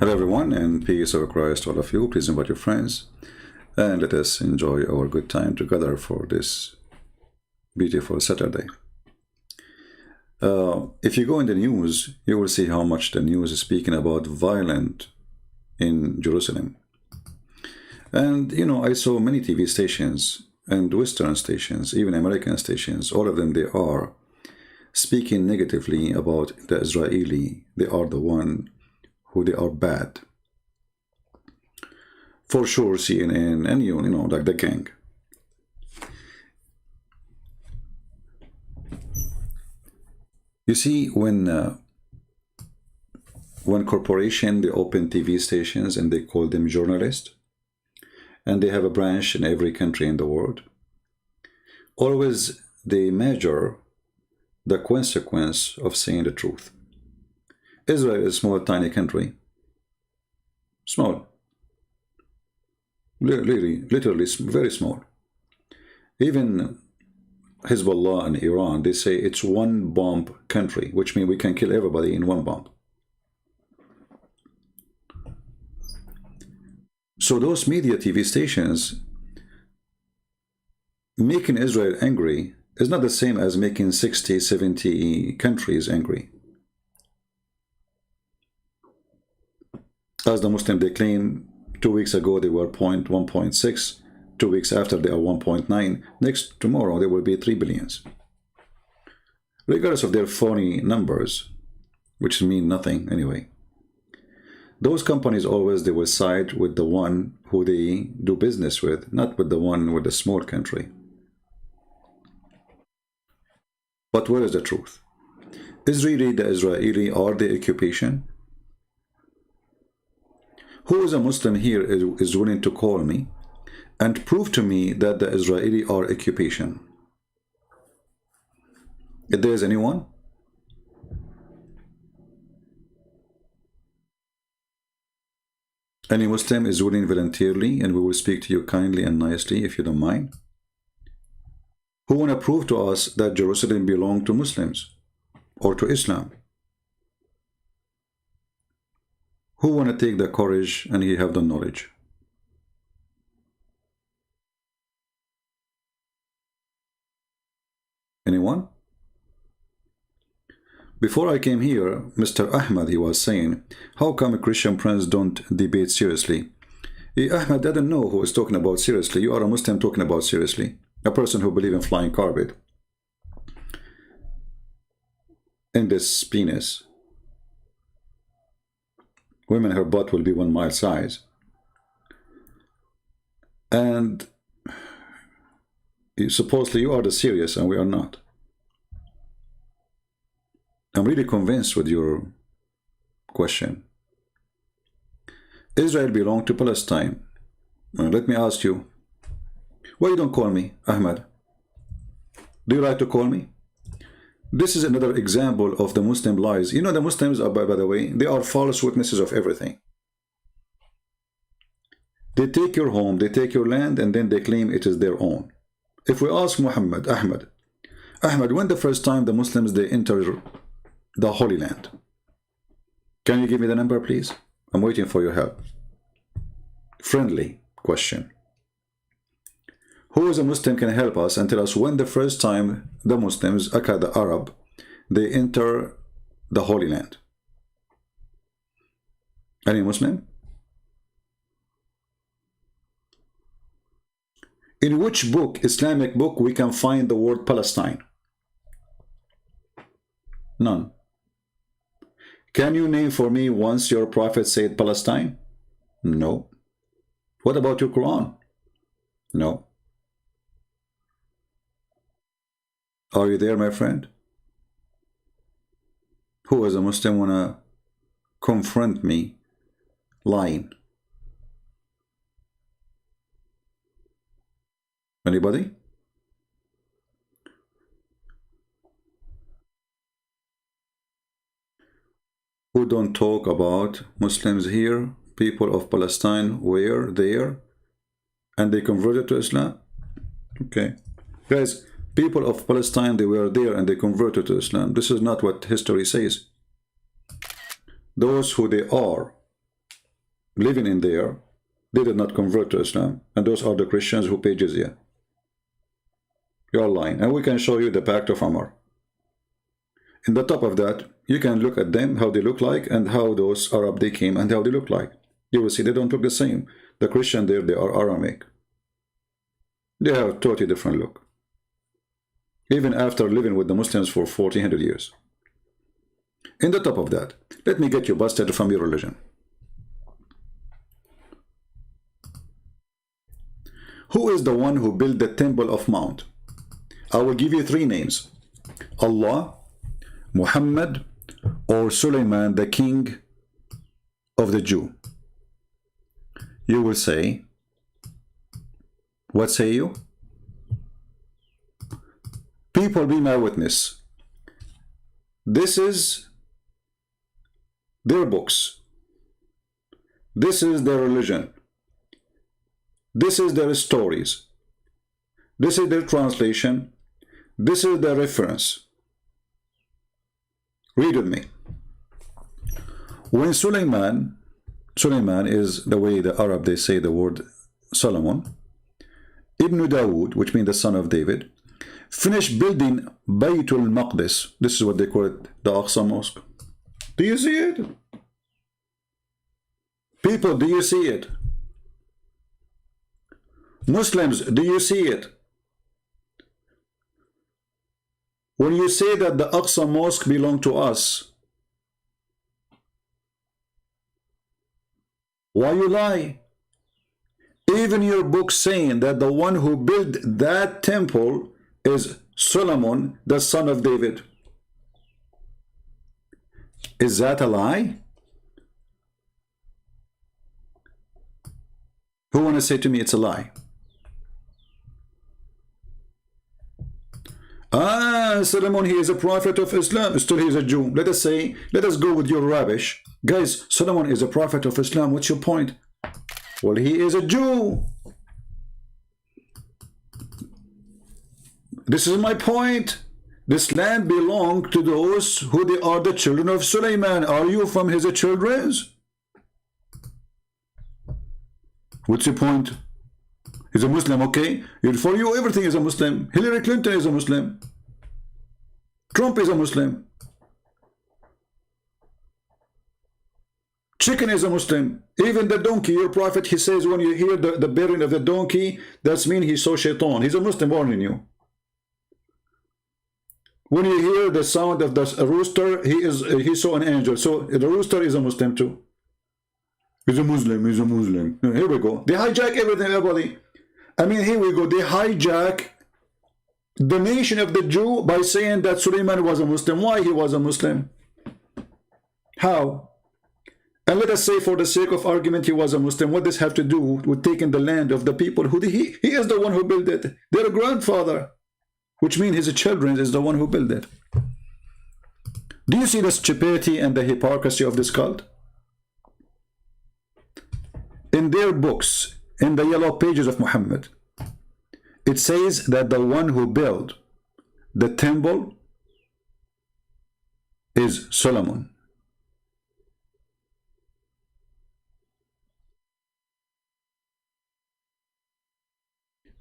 Hello everyone, and peace of Christ to all of you. Please invite your friends and let us enjoy our good time together for this beautiful Saturday. If you go in the news, you will see how much the news is speaking about violence in Jerusalem. And you know, I saw many TV stations and Western stations, even American stations, all of them, they are speaking negatively about the Israeli. They are the one who they are bad. For sure, CNN and you know, like the gang. You see, when corporation, they open TV stations and they call them journalists, and they have a branch in every country in the world, always they measure the consequence of saying the truth. Israel is a small, tiny country. Small. Literally, very small. Even Hezbollah and Iran, they say it's one bomb country, which means we can kill everybody in one bomb. So those media TV stations making Israel angry is not the same as making 60, 70 countries angry. As the Muslim, they claim 2 weeks ago they were 1.6, 2 weeks after they are 1.9, next tomorrow they will be 3 billions. Regardless of their phony numbers, which mean nothing anyway. Those companies always, they will side with the one who they do business with, not with the one with the small country. But where is the truth? Is really the Israeli or the occupation? Who is a Muslim here is willing to call me and prove to me that the Israeli are occupation? If there is anyone? Any Muslim is willing voluntarily, and we will speak to you kindly and nicely if you don't mind. Who want to prove to us that Jerusalem belonged to Muslims or to Islam? Who want to take the courage and he have the knowledge? Anyone? Before I came here, Mr. Ahmed, he was saying, how come Christian friends don't debate seriously? Ahmed didn't know who was talking about seriously. You are a Muslim talking about seriously. A person who believes in flying carpet. In this penis. Women, her butt will be 1 mile size. And supposedly you are the serious and we are not. I'm really convinced with your question. Israel belonged to Palestine. Let me ask you, why you don't call me, Ahmed? Do you like to call me? This is another example of the Muslim lies. You know, the Muslims are, by the way, they are false witnesses of everything. They take your home, they take your land, and then they claim it is their own. If we ask Muhammad, Ahmed, when the first time the Muslims, they enter the Holy Land? Can you give me the number, please? I'm waiting for your help. Friendly question. Who is a Muslim can help us and tell us when the first time the Muslims, the Arab, they enter the Holy Land? Any Muslim? In which book, Islamic book, we can find the word Palestine? None. Can you name for me once your prophet said Palestine? No. What about your Quran? No. Are you there, my friend? Who as a Muslim wanna confront me lying? Anybody? Who don't talk about Muslims here, people of Palestine were there and they converted to Islam? Okay. Guys, people of Palestine, they were there and they converted to Islam. This is not what history says. Those who they are living in there, they did not convert to Islam, and those are the Christians who pay jizya. You're lying. And we can show you the Pact of Umar. In the top of that, you can look at them, how they look like, and how those Arab they came and how they look like. You will see they don't look the same. The Christian there, they are Aramic. They have a totally different look. Even after living with the Muslims for 1400 years. In the top of that, let me get you busted from your religion. Who is the one who built the Temple of Mount? I will give you three names. Allah, Muhammad, or Suleiman, the king of the Jew. You will say, what say you? People, be my witness. This is their books. This is their religion. This is their stories. This is their translation. This is their reference. Read with me. When Suleiman is the way the Arab they say the word Solomon, Ibn Dawood, which means the son of David, finished building Baytul Maqdis. This is what they call it, the Aqsa Mosque. Do you see it? People, do you see it? Muslims, do you see it? When you say that the Aqsa Mosque belongs to us, why you lie? Even your book saying that the one who built that temple is Solomon, the son of David. Is that a lie? Who want to say to me it's a lie? Solomon, he is a prophet of Islam. Still, he is a Jew. Let us go with your rubbish. Guys, Solomon is a prophet of Islam. What's your point? Well, he is a Jew. This is my point. This land belongs to those who they are the children of Suleiman. Are you from his children? What's your point? He's a Muslim, okay? For you, everything is a Muslim. Hillary Clinton is a Muslim. Trump is a Muslim. Chicken is a Muslim. Even the donkey, your prophet, he says when you hear the bearing of the donkey, that means he saw shaitan. He's a Muslim warning you. When you hear the sound of the rooster, he saw an angel. So the rooster is a Muslim too. He's a Muslim, he's a Muslim. Here we go. They hijack everything, everybody. I mean, here we go. They hijack the nation of the Jew by saying that Suleiman was a Muslim. Why he was a Muslim? How? And let us say for the sake of argument he was a Muslim. What does this have to do with taking the land of the people? He is the one who built it. Their grandfather, which means his children, is the one who built it. Do you see the stupidity and the hypocrisy of this cult? In their books, in the yellow pages of Muhammad, it says that the one who built the temple is Solomon.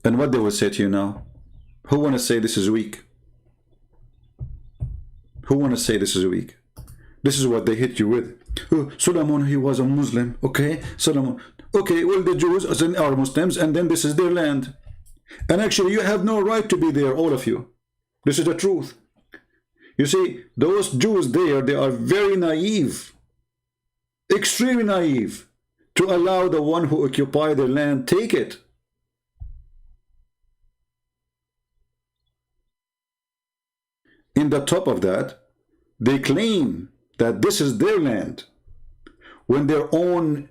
And what they will say to you now? Who want to say this is weak? Who want to say this is weak? This is what they hit you with. Oh, Solomon, he was a Muslim. Okay, Solomon. Okay, well, the Jews are Muslims, and then this is their land. And actually, you have no right to be there, all of you. This is the truth. You see, those Jews there, they are very naive, extremely naive, to allow the one who occupied their land take it. In the top of that, they claim that this is their land, when their own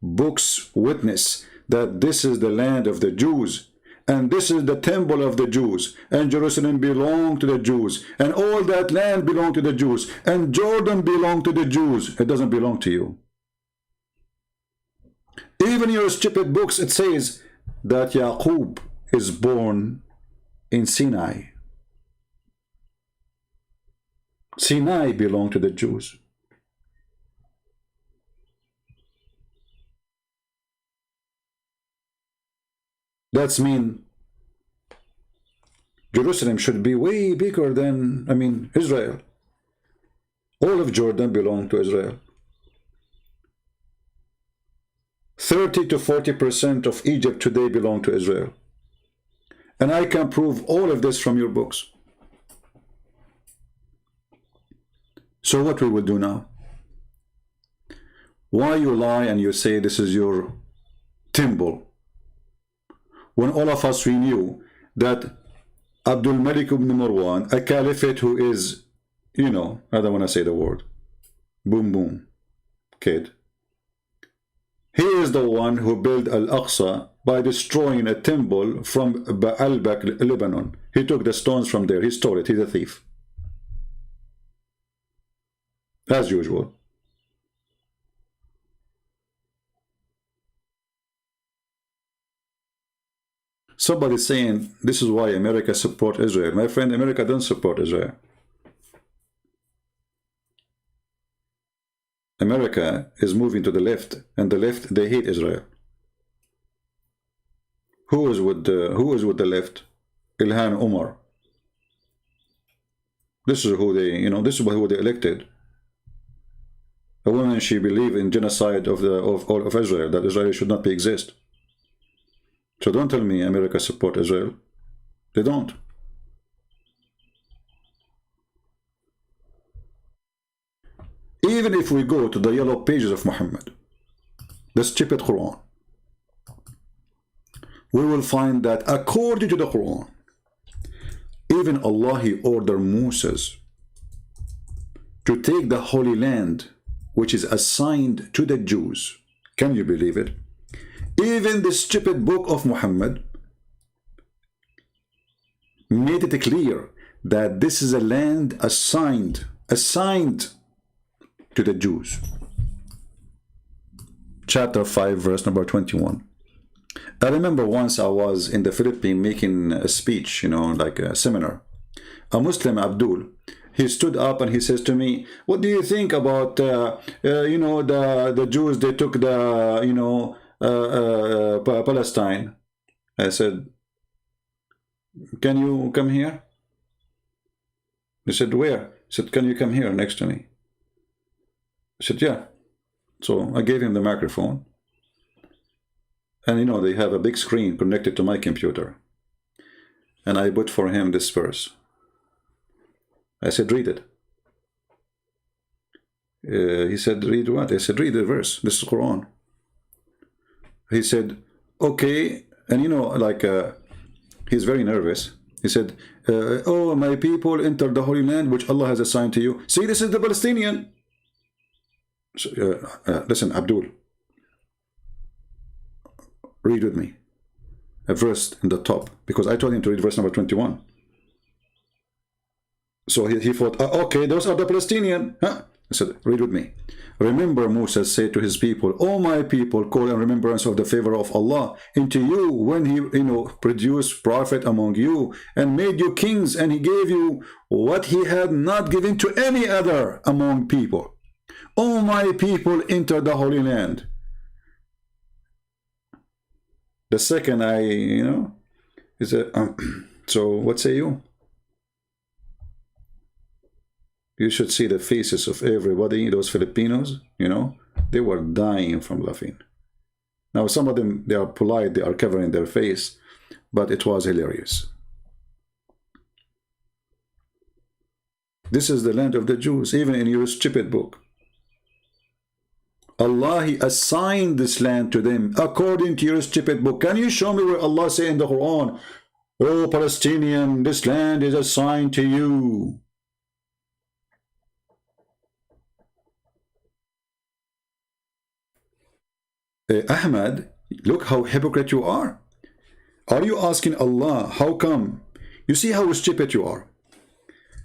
books witness that this is the land of the Jews, and this is the temple of the Jews, and Jerusalem belonged to the Jews, and all that land belonged to the Jews, and Jordan belonged to the Jews. It doesn't belong to you. Even your stupid books, it says that Yaqub is born in Sinai. Sinai belonged to the Jews. That's mean Jerusalem should be way bigger than, I mean, Israel. All of Jordan belong to Israel. 30 to 40% of Egypt today belong to Israel. And I can prove all of this from your books. So what we will do now? Why you lie and you say this is your temple, when all of us, we knew that Abdul Malik ibn Marwan, a caliphate who is, you know, I don't want to say the word, boom boom kid, he is the one who built Al-Aqsa by destroying a temple from Baalbek, Lebanon. He took the stones from there, he stole it, he's a thief. As usual. Somebody saying this is why America support Israel. My friend, America don't support Israel. America is moving to the left, and the left, they hate Israel. Who is with the left? Ilhan Omar. This is who they, you know, this is who they elected. A woman, she believed in genocide of Israel, that Israel should not exist. So don't tell me America support Israel. They don't. Even if we go to the yellow pages of Muhammad, the stupid Quran, we will find that according to the Quran, even Allah, he ordered Moses to take the Holy Land, which is assigned to the Jews. Can you believe it? Even the stupid book of Muhammad made it clear that this is a land assigned to the Jews. Chapter 5, verse number 21. I remember once I was in the Philippines making a speech, you know, like a seminar. A Muslim, Abdul, he stood up and he says to me, what do you think about, you know, the Jews, they took the, you know, Palestine? I said, can you come here? He said, where? He said, can you come here next to me? I said, yeah. So I gave him the microphone. And you know, they have a big screen connected to my computer. And I put for him this verse. I said, read it. He said, read what? I said, read the verse. This is Quran. He said, okay. And you know, like, he's very nervous. He said, oh, my people entered the Holy Land, which Allah has assigned to you. See, this is the Palestinian. So, listen, Abdul, read with me a verse in the top, because I told him to read verse number 21. So he thought, okay, those are the Palestinian. Huh? I said, read with me. Remember, Moses said to his people, O my people, call in remembrance of the favor of Allah into you when he, you know, produced prophet among you and made you kings, and he gave you what he had not given to any other among people. O my people, enter the Holy Land. The second you know, is a, so what say you? You should see the faces of everybody, those Filipinos, you know, they were dying from laughing. Now, some of them, they are polite, they are covering their face, but it was hilarious. This is the land of the Jews, even in your stupid book. Allah, he assigned this land to them according to your stupid book. Can you show me where Allah say in the Quran, oh Palestinian, this land is assigned to you? Ahmad, look how hypocrite you are. Are you asking Allah, how come? You see how stupid you are.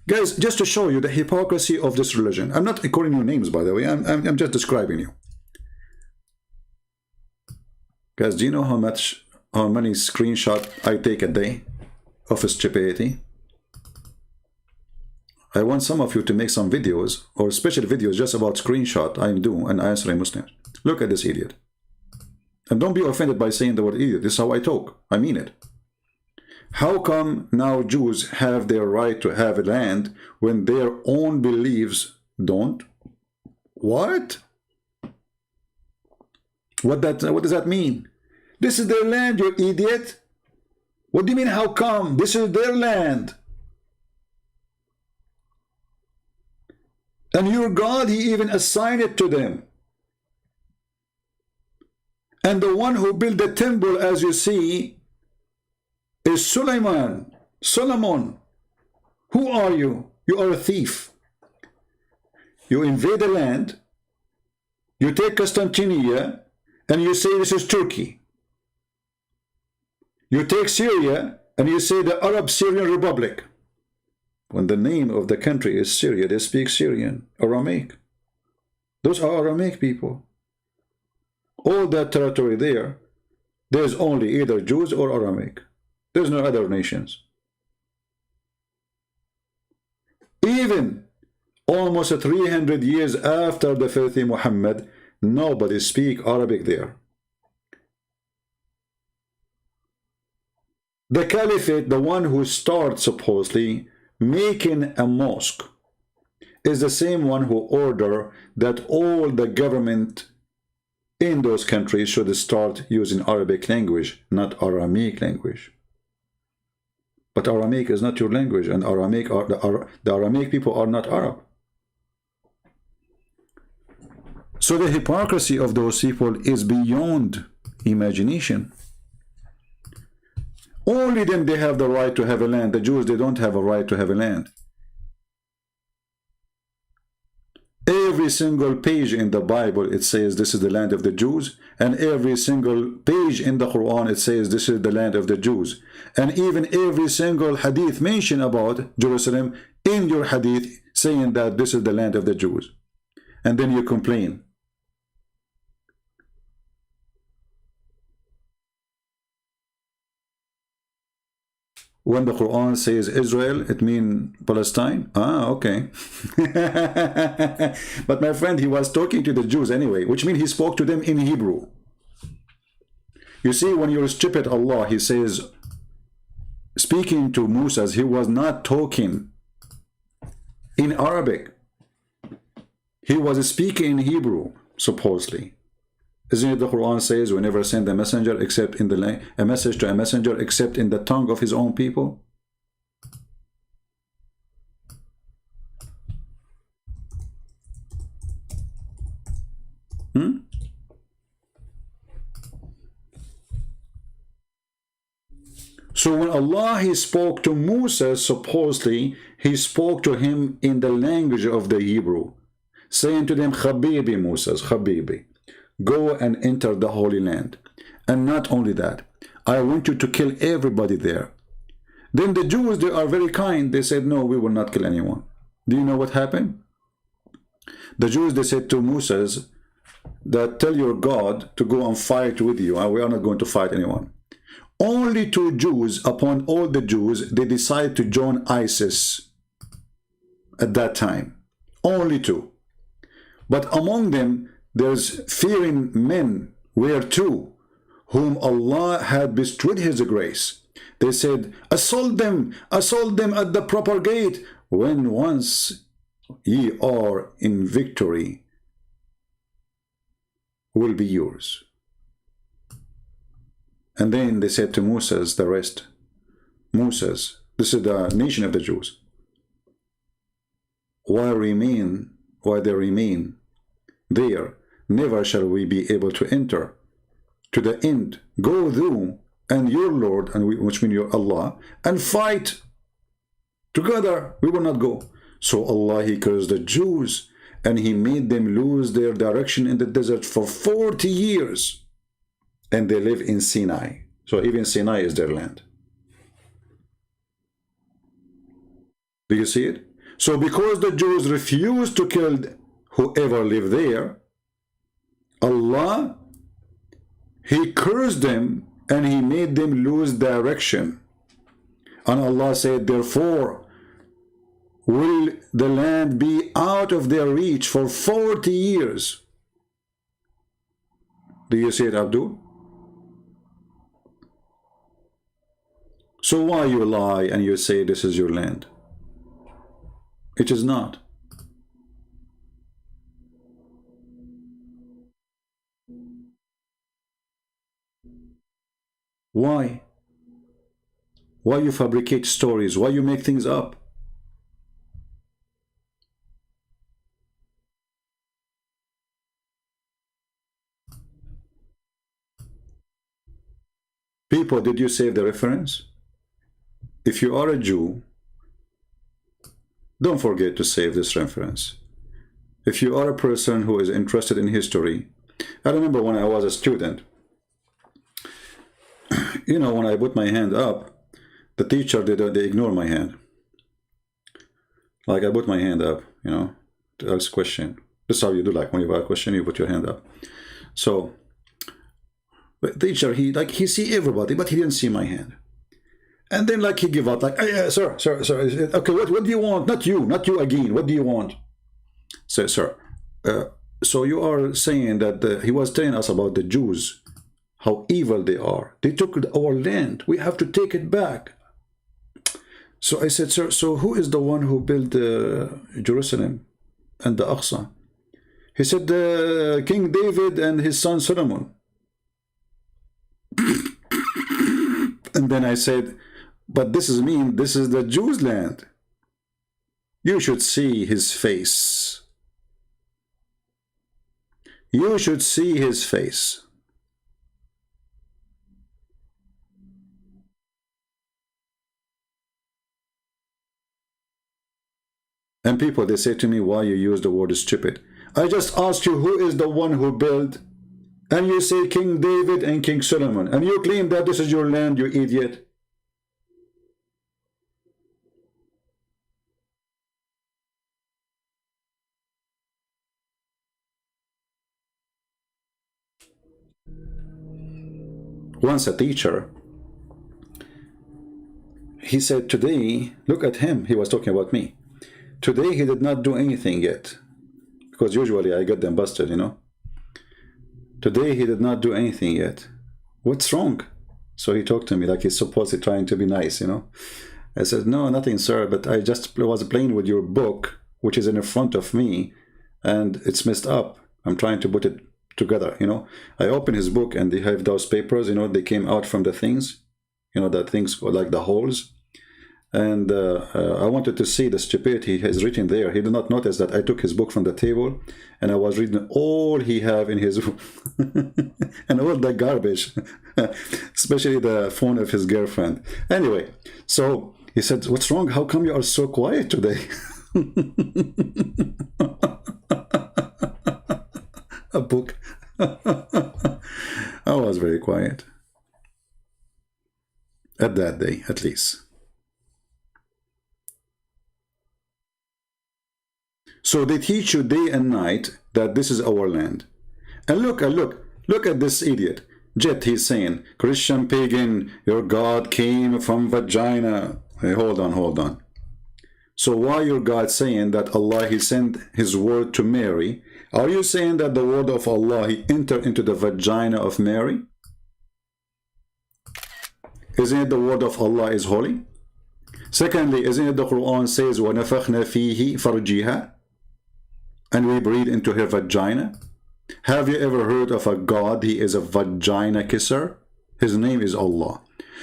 Guys, just to show you the hypocrisy of this religion. I'm not calling you names, by the way. I'm just describing you. Guys, do you know how many screenshots I take a day of stupidity? I want some of you to make some videos, or special videos just about screenshot I'm doing and answering Muslims. Look at this idiot. And don't be offended by saying the word idiot. This is how I talk. I mean it. How come now Jews have their right to have a land when their own beliefs don't? What? What does that mean? This is their land, you idiot. What do you mean, how come? This is their land. And your God, he even assigned it to them. And the one who built the temple, as you see, is Solomon. Who are you? You are a thief. You invade the land, you take Constantinople, and you say this is Turkey. You take Syria, and you say the Arab Syrian Republic. When the name of the country is Syria, they speak Syrian, Aramaic. Those are Aramaic people. All that territory there's only either Jews or Aramaic. There's no other nations. Even almost 300 years after the filthy Muhammad, nobody speak Arabic there. The Caliphate, the one who starts supposedly making a mosque, is the same one who ordered that all the government in those countries should start using Arabic language, not Aramaic language. But Aramaic is not your language, and the Aramaic people are not Arab. So the hypocrisy of those people is beyond imagination. Only them, they have the right to have a land. The Jews, they don't have a right to have a land. Every single page in the Bible, it says this is the land of the Jews. And every single page in the Quran, it says this is the land of the Jews. And even every single hadith mention about Jerusalem in your hadith saying that this is the land of the Jews. And then you complain. When the Quran says Israel, it means Palestine? Ah, okay. But my friend, he was talking to the Jews anyway, which means he spoke to them in Hebrew. You see, when you're stupid Allah, he says, speaking to Moses, he was not talking in Arabic. He was speaking in Hebrew, supposedly. Isn't it the Quran says we never send a messenger except in a message to a messenger except in the tongue of his own people? So when Allah, he spoke to Moses, supposedly, he spoke to him in the language of the Hebrew, saying to them, Habibi Moses, Habibi, go and enter the Holy Land. And not only that, I want you to kill everybody there. Then the Jews, they are very kind. They said, no, we will not kill anyone. Do you know what happened? The Jews, they said to Moses, that tell your God to go and fight with you, and we are not going to fight anyone. Only 2 Jews, upon all the Jews, they decided to join ISIS at that time. Only 2. But among them, there's fearing men were 2, whom Allah had bestowed his grace. They said, assault them at the proper gate, when once ye are in victory, will be yours. And then they said to Moses, the rest, Moses, this is the nation of the Jews, why they remain there, never shall we be able to enter to the end. Go through and your Lord, and which means your Allah, and fight together. We will not go. So Allah, he cursed the Jews, and he made them lose their direction in the desert for 40 years. And they live in Sinai. So even Sinai is their land. Do you see it? So because the Jews refused to kill whoever lived there, Allah, he cursed them and he made them lose direction. And Allah said, therefore, will the land be out of their reach for 40 years. Do you see it, Abdul? So why you lie and you say this is your land? It is not. Why? Why you fabricate stories? Why you make things up? People, did you save the reference? If you are a Jew, don't forget to save this reference. If you are a person who is interested in history, I remember when I was a student, you know, when I put my hand up, the teacher, they ignore my hand. Like I put my hand up, you know, to ask a question. This is how you do, like when you have a question, you put your hand up. So the teacher, he see everybody, but he didn't see my hand. And then like he give up, like, hey, sir, okay, what do you want? Not you again. What do you want? So, sir, so you are saying that he was telling us about the Jews, how evil they are. They took our land. We have to take it back. So I said, sir, so who is the one who built Jerusalem and the Aqsa? He said, King David and his son Solomon. And then I said, but this is the Jews' land. You should see his face. You should see his face. And people, they say to me, why you use the word stupid? I just asked you who is the one who built, and you say King David and King Solomon, and you claim that this is your land, you idiot. Once a teacher, he said today, look at him, he was talking about me. Today he did not do anything yet, because usually I get them busted, you know. Today he did not do anything yet. What's wrong? So he talked to me like he's supposedly trying to be nice, you know. I said, no, nothing, sir, but I just was playing with your book, which is in front of me, and it's messed up. I'm trying to put it together, you know. I open his book and they have those papers, you know, they came out from the things, you know, that things like the holes. And I wanted to see the stupidity he has written there. He did not notice that I took his book from the table and I was reading all he have in his book. And all the garbage, especially the phone of his girlfriend. Anyway, so he said, what's wrong? How come you are so quiet today? A book. I was very quiet. At that day, at least. So they teach you day and night that this is our land. And look at this idiot. Jet, he's saying, Christian pagan, your God came from vagina. Hey, hold on. So why your God saying that Allah, he sent his word to Mary? Are you saying that the word of Allah, he entered into the vagina of Mary? Isn't it the word of Allah is holy? Secondly, isn't it the Quran says, وَنَفَخْنَا فِيهِ فَرْجِهَا? And we breathe into her vagina? Have you ever heard of a God? He is a vagina kisser. His name is Allah.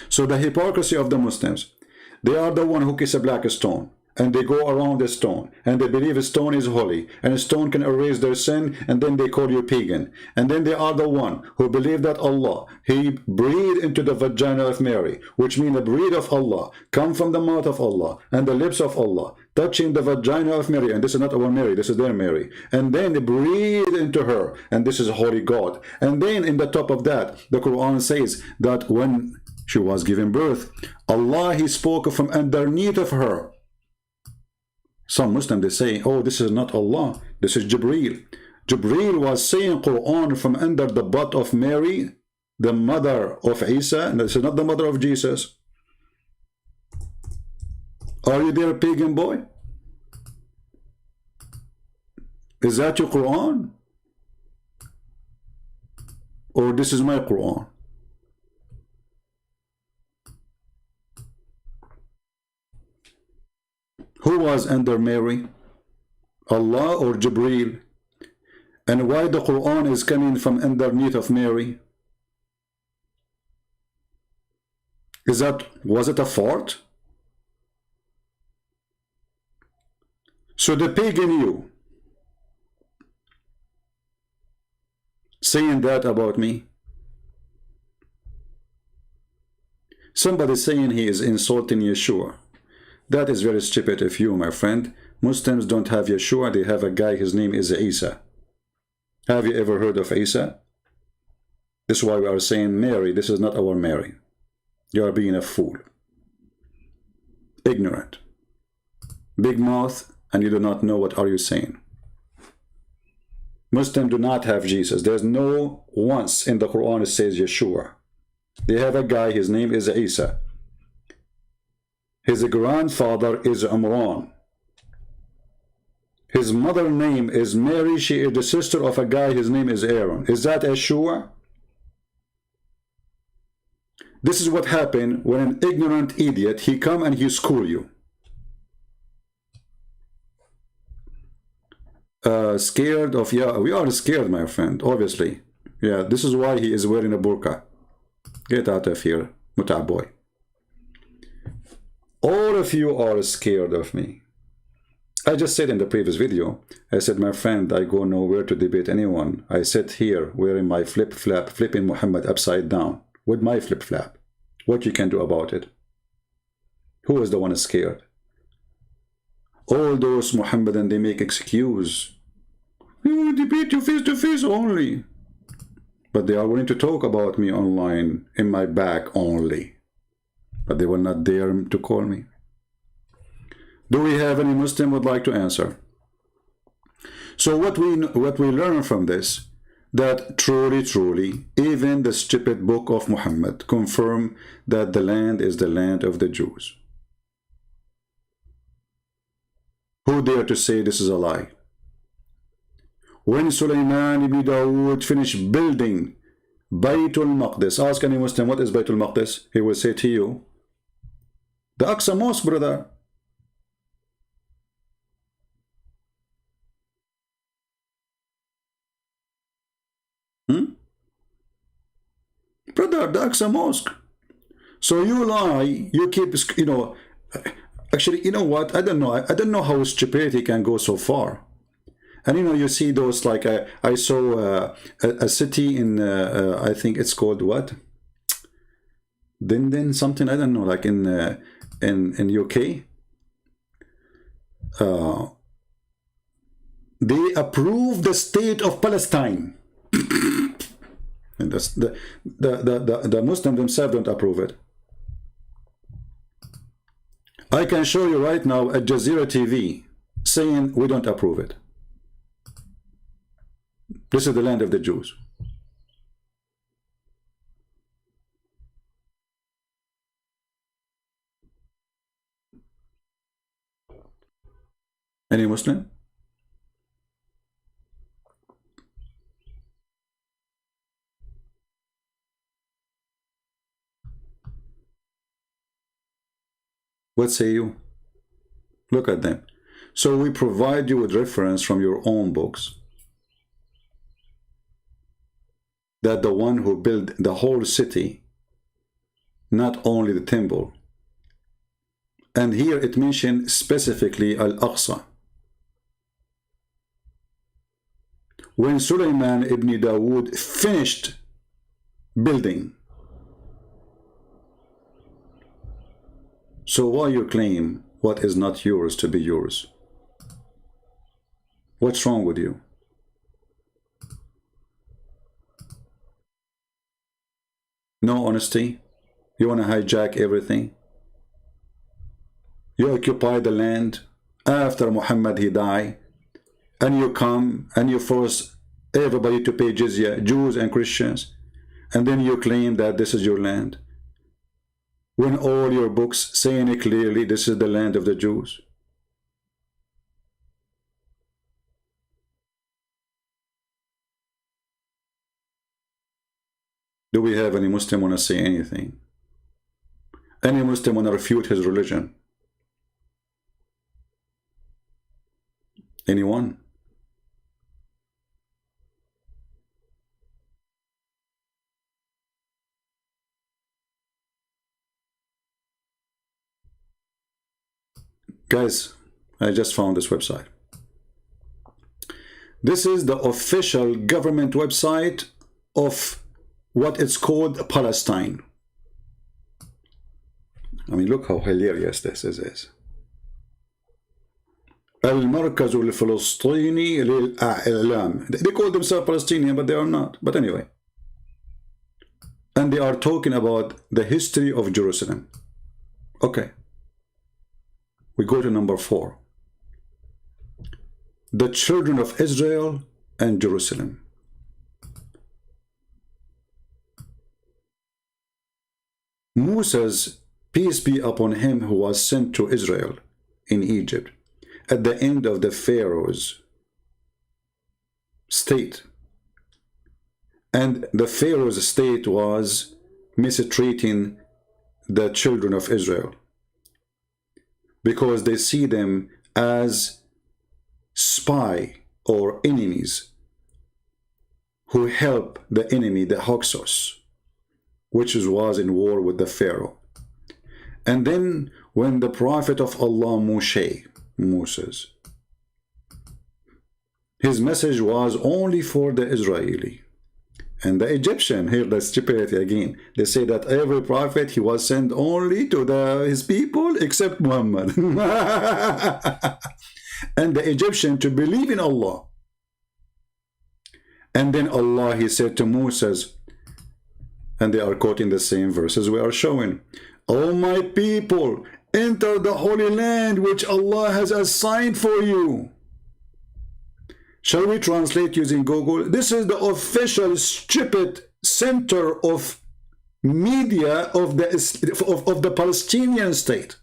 So the hypocrisy of the Muslims, they are the one who kiss a black stone, and they go around the stone, and they believe a stone is holy, and a stone can erase their sin, and then they call you pagan. And then they are the one who believe that Allah, he breathed into the vagina of Mary, which means the breath of Allah come from the mouth of Allah and the lips of Allah, touching the vagina of Mary, and this is not our Mary, this is their Mary, and then they breathe into her, and this is a holy God. And then in the top of that, the Quran says that when she was given birth, Allah, he spoke from underneath of her. Some Muslims, they say, oh, this is not Allah, this is Jibreel. Jibreel was saying Quran from under the butt of Mary, the mother of Isa, and this is not the mother of Jesus. Are you there, pagan boy? Is that your Quran? Or this is my Quran? Who was under Mary? Allah or Jibreel? And why the Quran is coming from underneath of Mary? Was it a fart? So the pagan you saying that about me? Somebody saying he is insulting Yeshua. That is very stupid of you, my friend. Muslims don't have Yeshua, they have a guy, his name is Isa. Have you ever heard of Isa? This is why we are saying Mary, this is not our Mary. You are being a fool. Ignorant. Big mouth, and you do not know what are you saying. Muslims do not have Jesus. There's no once in the Quran it says Yeshua. They have a guy, his name is Isa. His grandfather is Umran. His mother name is Mary. She is the sister of a guy, his name is Aaron. Is that Yeshua? This is what happened when an ignorant idiot, he come and he school you. Scared of, yeah, we are scared, my friend, obviously. Yeah, this is why he is wearing a burqa. Get out of here, Muta boy. All of you are scared of me. I just said in the previous video, I said, my friend, I go nowhere to debate anyone. I sit here wearing my flip-flap, flipping Muhammad upside down with my flip-flap. What you can do about it? Who is the one scared? All those Muhammadan, they make excuse. We will debate you face to face only. But they are willing to talk about me online, in my back only. But they will not dare to call me. Do we have any Muslim would like to answer? So what we learn from this, that truly, even the stupid book of Muhammad confirm that the land is the land of the Jews. Who dare to say this is a lie? When Sulaiman ibn Dawood finished building Baytul Maqdis, ask any Muslim, what is Baytul Maqdis? He will say to you, the Aqsa Mosque, brother. Brother, the Aqsa Mosque. So you lie, you keep, you know, actually, you know what? I don't know how stupidity can go so far. And you know, you see those, like, I saw a city in, I think it's called what? Din something, I don't know, like in UK. They approved the state of Palestine. And that's the Muslims themselves don't approve it. I can show you right now at Jazeera TV saying we don't approve it. This is the land of the Jews. Any Muslim? What say you? Look at them. So we provide you with reference from your own books that the one who built the whole city, not only the temple, and here it mentioned specifically Al-Aqsa. When Sulaiman ibn Dawood finished building, so why you claim what is not yours to be yours? What's wrong with you? No honesty? You want to hijack everything? You occupy the land after Muhammad he died, and you come and you force everybody to pay jizya, Jews and Christians, and then you claim that this is your land, when all your books saying it clearly this is the land of the Jews. Do we have any Muslim want to say anything? Any Muslim want to refute his religion? Anyone? Guys, I just found this website. This is the official government website of what it's called Palestine. I mean, look how hilarious this is. المركز الفلسطيني للإعلام. They call themselves Palestinian, but they are not. But anyway. And they are talking about the history of Jerusalem. Okay. We go to number 4. The children of Israel and Jerusalem. Moses, peace be upon him, who was sent to Israel in Egypt at the end of the Pharaoh's state. And the Pharaoh's state was mistreating the children of Israel because they see them as spy or enemies who help the enemy, the Hyksos, which was in war with the Pharaoh. And then when the prophet of Allah, Moses, his message was only for the Israeli. And the Egyptian, here the stupidity again, they say that every prophet, he was sent only to his people except Muhammad. And the Egyptian to believe in Allah. And then Allah, he said to Moses, and they are quoting the same verses we are showing, "O my people, enter the Holy Land which Allah has assigned for you." Shall we translate using Google? This is the official stupid center of media of the Palestinian state.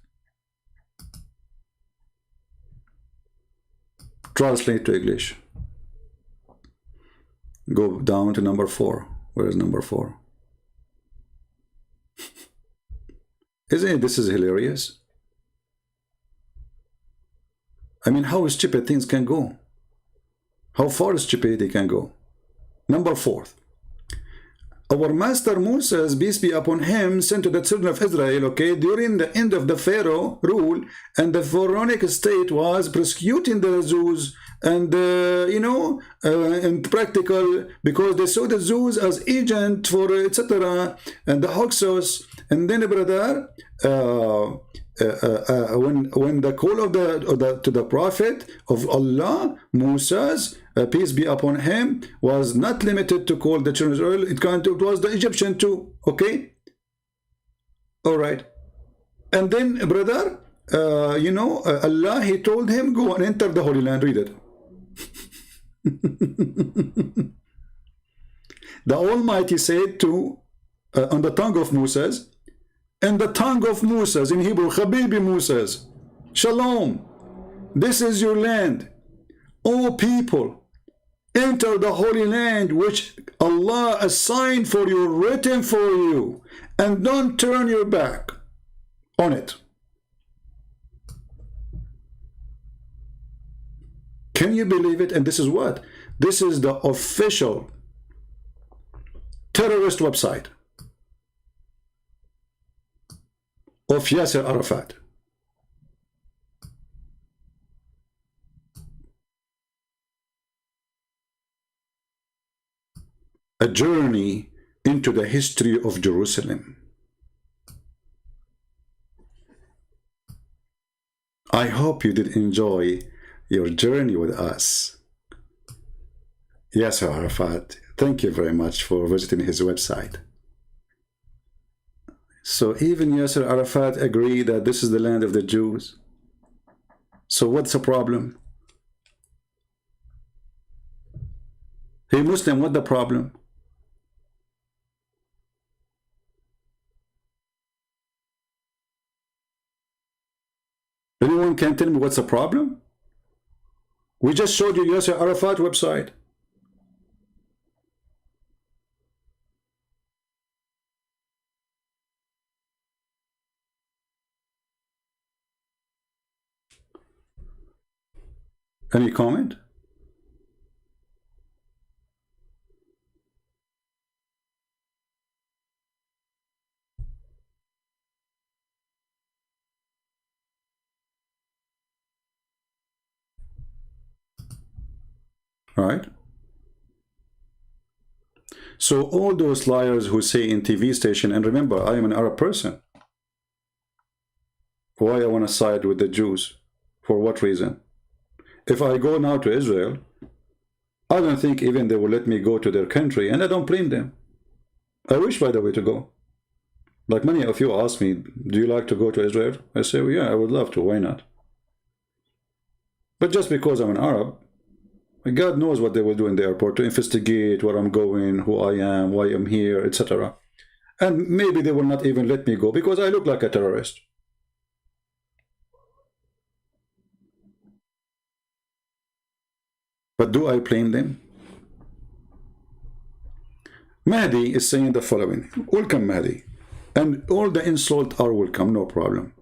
Translate to English. Go down to number 4. Where is number 4? Isn't it? This is hilarious. I mean, how stupid things can go. How far stupidity can go. Number 4. Our master Moses, peace be upon him, sent to the children of Israel, okay, during the end of the Pharaoh rule, and the Pharaonic state was persecuting the Jews, and and practical, because they saw the Jews as agent for etc. and the Hyksos. And then, brother, when the call of to the prophet of Allah, Moses, peace be upon him, was not limited to call the children of Israel. It was the Egyptian too. Okay, all right. And then, brother, Allah, he told him, go and enter the Holy Land. Read it. The Almighty said to on the tongue of Moses, in the tongue of Moses, in Hebrew, Habibi Moses, Shalom, this is your land. O people, enter the Holy Land which Allah assigned for you, written for you, and don't turn your back on it. Can you believe it? And this is what? This is the official terrorist website of Yasser Arafat. A journey into the history of Jerusalem. I hope you did enjoy your journey with us. Yasser Arafat, thank you very much for visiting his website. So even Yasser Arafat agreed that this is the land of the Jews. So what's the problem? Hey Muslim, what the problem? Anyone can tell me what's the problem? We just showed you Yasser Arafat website. Any comment? Right? So all those liars who say in TV station, and remember, I am an Arab person. Why I want to side with the Jews? For what reason? If I go now to Israel, I don't think even they will let me go to their country, and I don't blame them. I wish, by the way, to go. Like many of you ask me, do you like to go to Israel? I say, well, yeah, I would love to. Why not? But just because I'm an Arab, God knows what they will do in the airport to investigate where I'm going, who I am, why I'm here, etc. And maybe they will not even let me go because I look like a terrorist. But do I blame them? Mahdi is saying the following. Welcome, Mahdi. And all the insults are welcome, no problem.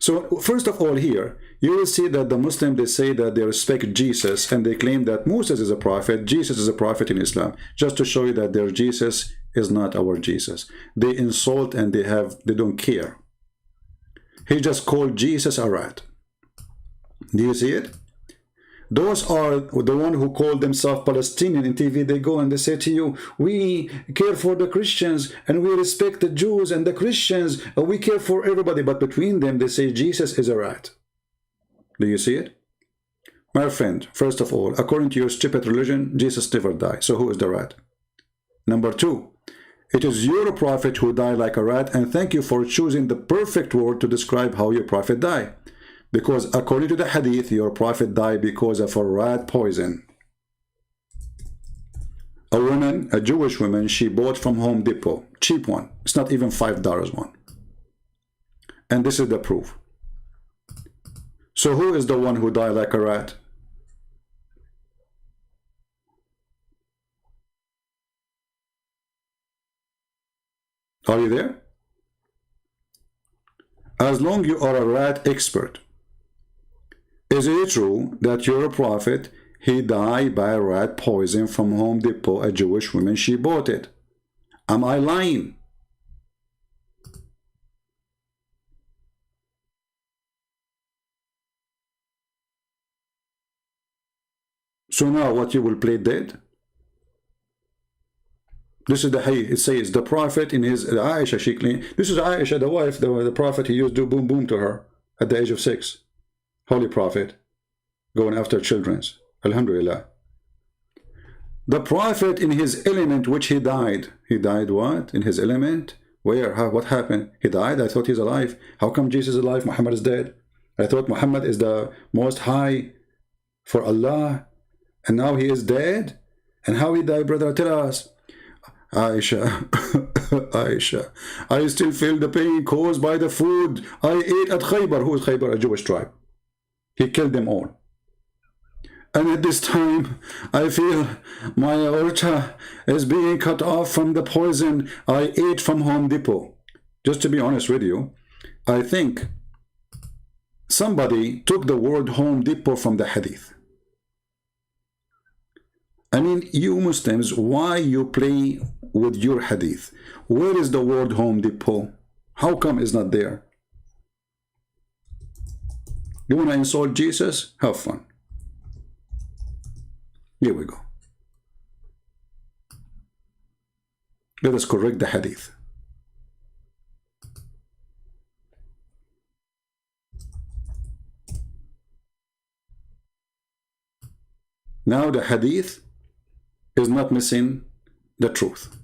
So first of all here, you will see that the Muslims, they say that they respect Jesus and they claim that Moses is a prophet, Jesus is a prophet in Islam, just to show you that their Jesus is not our Jesus. They insult and they don't care. He just called Jesus a rat. Do you see it? Those are the one who call themselves Palestinian in TV. They go and they say to you, we care for the Christians and we respect the Jews and the Christians. And we care for everybody. But between them, they say Jesus is a rat. Do you see it? My friend, first of all, according to your stupid religion, Jesus never died. So who is the rat? Number two, it is your prophet who died like a rat. And thank you for choosing the perfect word to describe how your prophet died. Because according to the hadith, your prophet died because of a rat poison. A woman, a Jewish woman, she bought from Home Depot, cheap one. It's not even $5 one. And this is the proof. So who is the one who died like a rat? Are you there? As long as you are a rat expert, is it true that your prophet, he died by rat poison from Home Depot, a Jewish woman, she bought it? Am I lying? So now what, you will play dead? This is the hadith. It says the prophet in his Aisha, she claimed, this is Aisha, the wife, the prophet, he used to do boom boom to her at the age of 6. Holy prophet, going after children's. Alhamdulillah. The prophet in his element, which he died. He died what? In his element? Where? How? What happened? He died? I thought he's alive. How come Jesus is alive? Muhammad is dead. I thought Muhammad is the most high for Allah. And now he is dead? And how he died, brother? Tell us. Aisha, Aisha, I still feel the pain caused by the food I ate at Khaybar. Who is Khaybar? A Jewish tribe. He killed them all. And at this time, I feel my aorta is being cut off from the poison I ate from Home Depot. Just to be honest with you, I think somebody took the word Home Depot from the hadith. I mean, you Muslims, why you play with your hadith? Where is the word Home Depot? How come it's not there? You want to insult Jesus? Have fun. Here we go. Let us correct the hadith. Now the hadith is not missing the truth.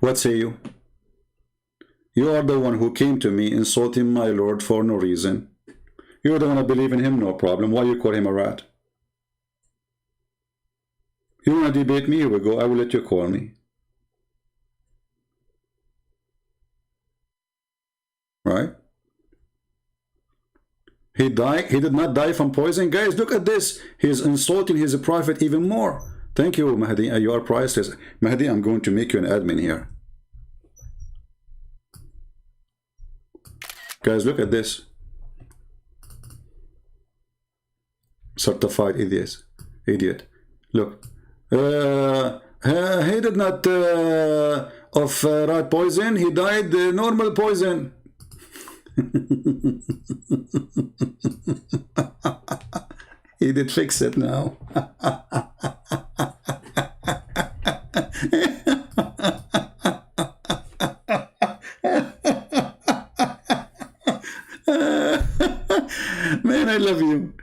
What say you? You are the one who came to me insulting my Lord for no reason. You don't want to believe in him, no problem. Why you call him a rat? You want to debate me? Here we go. I will let you call me. Right? He died. He did not die from poison. Guys, look at this. He is insulting his prophet even more. Thank you, Mahdi. You are priceless. Mahdi, I'm going to make you an admin here. Guys, look at this. certified idiot. Look, he did not of rat poison. He died normal poison. He did fix it now. Man, I love you.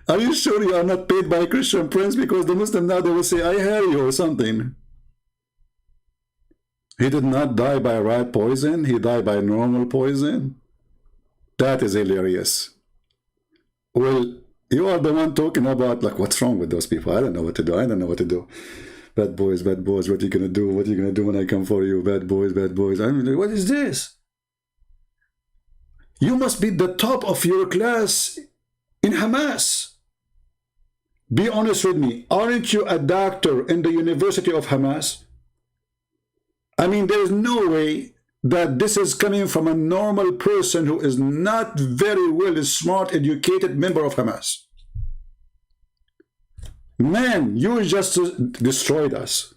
Are you sure you are not paid by Christian Prince? Because the Muslim now, they will say, I hear you or something. He did not die by rat poison. He died by normal poison. That is hilarious. Well, you are the one talking about, like, what's wrong with those people? I don't know what to do. I don't know what to do. Bad boys, what are you going to do? What are you going to do when I come for you? Bad boys, bad boys. I mean, what is this? You must be the top of your class in Hamas. Be honest with me. Aren't you a doctor in the University of Hamas? I mean, there is no way that this is coming from a normal person who is not very well smart, educated member of Hamas. Man, you just destroyed us.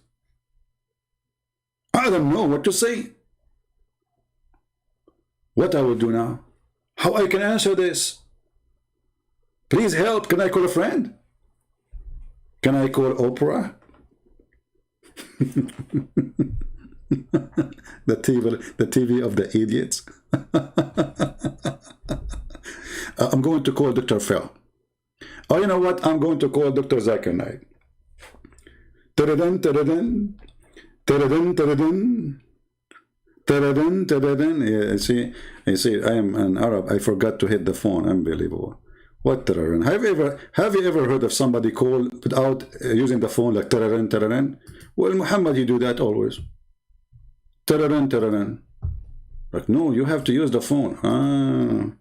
I don't know what to say. What I will do now? How I can answer this? Please help. Can I call a friend? Can I call Oprah? the TV of the idiots. I'm going to call Dr. Phil. Oh, you know what? I'm going to call Dr. Zakir Naik. Ta-da-dun, ta-da-dun, ta-da-dun, ta-da-dun, ta-da-dun. Yeah, you see, I am an Arab. I forgot to hit the phone. Unbelievable. What ta-da-dun? Have you ever heard of somebody call without using the phone like ta-da-dun, ta-da-dun? Well, Muhammad, you do that always. Ta-da-dun, ta-da-dun. Like, no, you have to use the phone. Ah,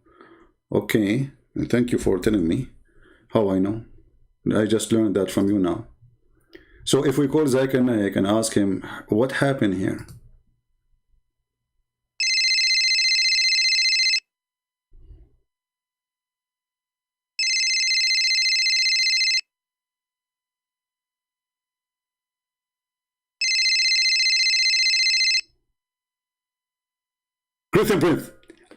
okay. Thank you for telling me. How I know? I just learned that from you now. So if we call Zakir Naik and ask him, what happened here? Christian Prince,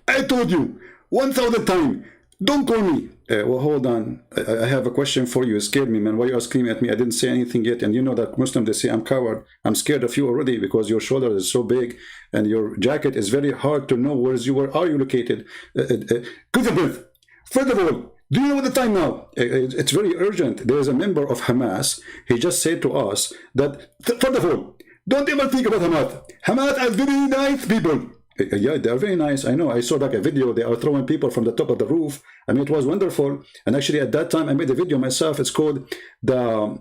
I told you 1,000 times, don't call me. Well, hold on. I have a question for you. It scared me, man. Why you are screaming at me? I didn't say anything yet. And you know that Muslims, they say I'm coward. I'm scared of you already because your shoulder is so big and your jacket is very hard to know where are you located. Christian Prince, first of all, do you know the time now? It's very urgent. There is a member of Hamas. He just said to us that, first of all, don't ever think about Hamas. Hamas are very nice people. Yeah, they are very nice. I know. I saw like a video. They are throwing people from the top of the roof. I mean, it was wonderful. And actually, at that time, I made a video myself. It's called what's the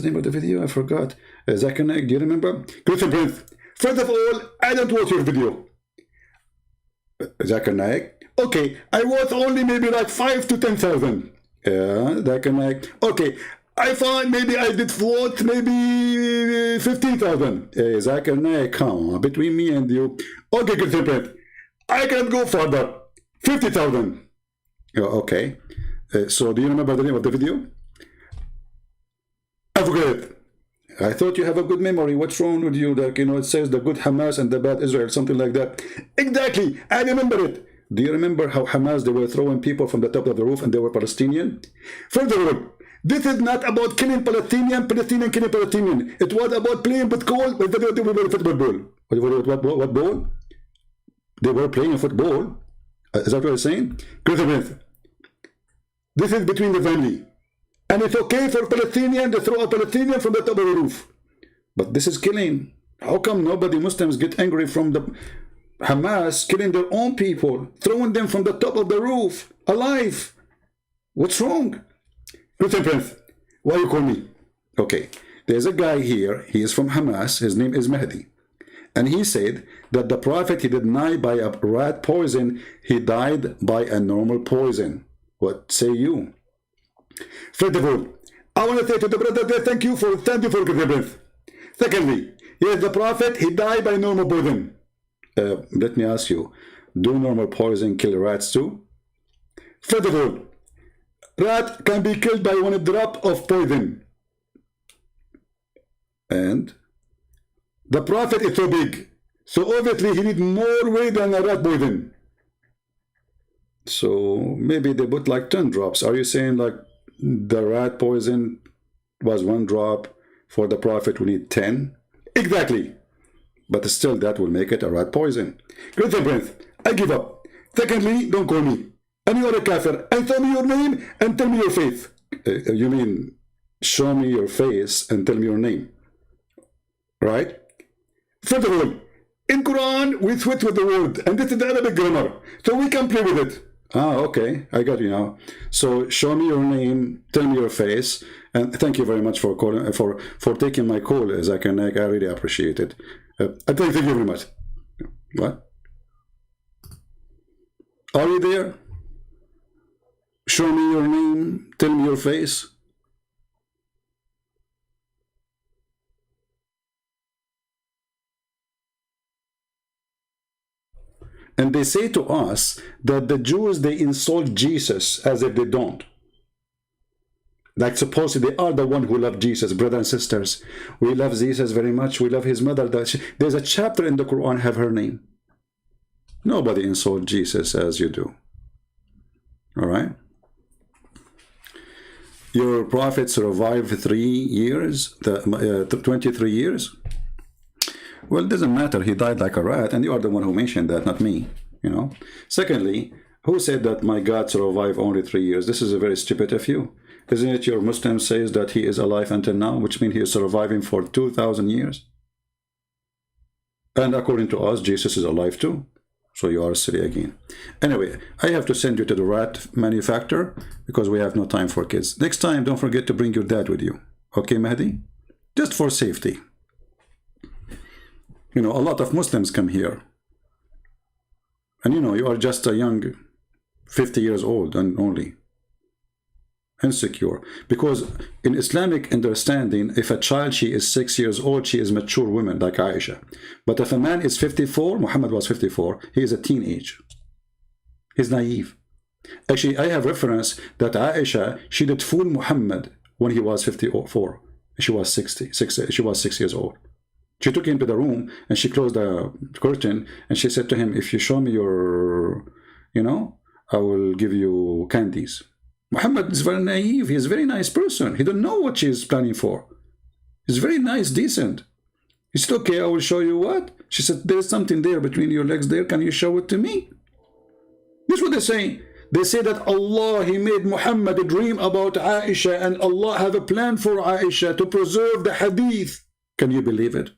name of the video? I forgot. Zakir Naik, do you remember? Christian Prince. First of all, I don't watch your video. Zakir Naik. Okay, I watch only maybe like 5 to 10,000. Zakir Naik. Okay. I thought maybe I did float maybe 15,000. Zakir Naik, come on, between me and you. Okay, Christian Prince, I can go further. 50,000. Okay. So do you remember the name of the video? I forget it. I thought you have a good memory. What's wrong with you? That, you know, it says the good Hamas and the bad Israel, something like that. Exactly. I remember it. Do you remember how Hamas, they were throwing people from the top of the roof and they were Palestinian? First of all, this is not about killing Palestinian killing Palestinian. It was about playing football. Football ball. What ball? They were playing football. Is that what you're saying? This is between the family. And it's okay for Palestinian to throw a Palestinian from the top of the roof. But this is killing. How come nobody Muslims get angry from the Hamas killing their own people, throwing them from the top of the roof, alive? What's wrong? Christian Prince, why you call me? Okay, there's a guy here, he is from Hamas, his name is Mahdi. And he said that the Prophet, he didn't die by a rat poison, he died by a normal poison. What say you? First of all, I want to say to the brother there, thank you for Christian Prince. Secondly, yes, the Prophet, he died by normal poison. Let me ask you, do normal poison kill rats too? First of all, rat can be killed by 1 drop of poison. And the Prophet is so big, so obviously he needs more weight than a rat poison. So maybe they put like 10 drops. Are you saying like the rat poison was 1 drop, for the Prophet we need 10? Exactly. But still that will make it a rat poison. Great Prince, I give up. Secondly, don't call me. And you are a kafir. And tell me your name and tell me your faith. You mean show me your face and tell me your name. Right? First of all, in Quran we switch with the word, and this is the Arabic grammar, so we can play with it. Ah, okay, I got you now. So show me your name, tell me your face, and thank you very much for calling, for taking my call, Zakir Naik. I really appreciate it. Thank you very much. What? Are you there? Show me your name, tell me your face. And they say to us that the Jews, they insult Jesus as if they don't. Like supposedly they are the one who love Jesus, brothers and sisters. We love Jesus very much. We love his mother. There's a chapter in the Quran have her name. Nobody insult Jesus as you do. All right? Your prophet survived 3 years, 23 years. Well, it doesn't matter. He died like a rat, and you are the one who mentioned that, not me. You know. Secondly, who said that my God survived only 3 years? This is a very stupid of you. Isn't it your Muslim says that he is alive until now, which means he is surviving for 2,000 years? And according to us, Jesus is alive too. So you are silly again. Anyway, I have to send you to the rat manufacturer because we have no time for kids. Next time, don't forget to bring your dad with you. Okay, Mahdi? Just for safety. You know, a lot of Muslims come here. And you know, you are just a young 50 years old and only. Insecure. Because in Islamic understanding, if a child, she is 6 years old, she is mature woman, like Aisha. But if a man is 54, Muhammad was 54, he is a teenage. He's naive. Actually, I have reference that Aisha, she did fool Muhammad when he was 54. She was 6 years old. She took him to the room and she closed the curtain and she said to him, if you show me your, you know, I will give you candies. Muhammad is very naive. He's a very nice person. He don't know what she is planning for. He's very nice, decent. He said, okay, I will show you what? She said, there's something there between your legs there. Can you show it to me? This is what they say. They say that Allah, he made Muhammad a dream about Aisha and Allah have a plan for Aisha to preserve the hadith. Can you believe it?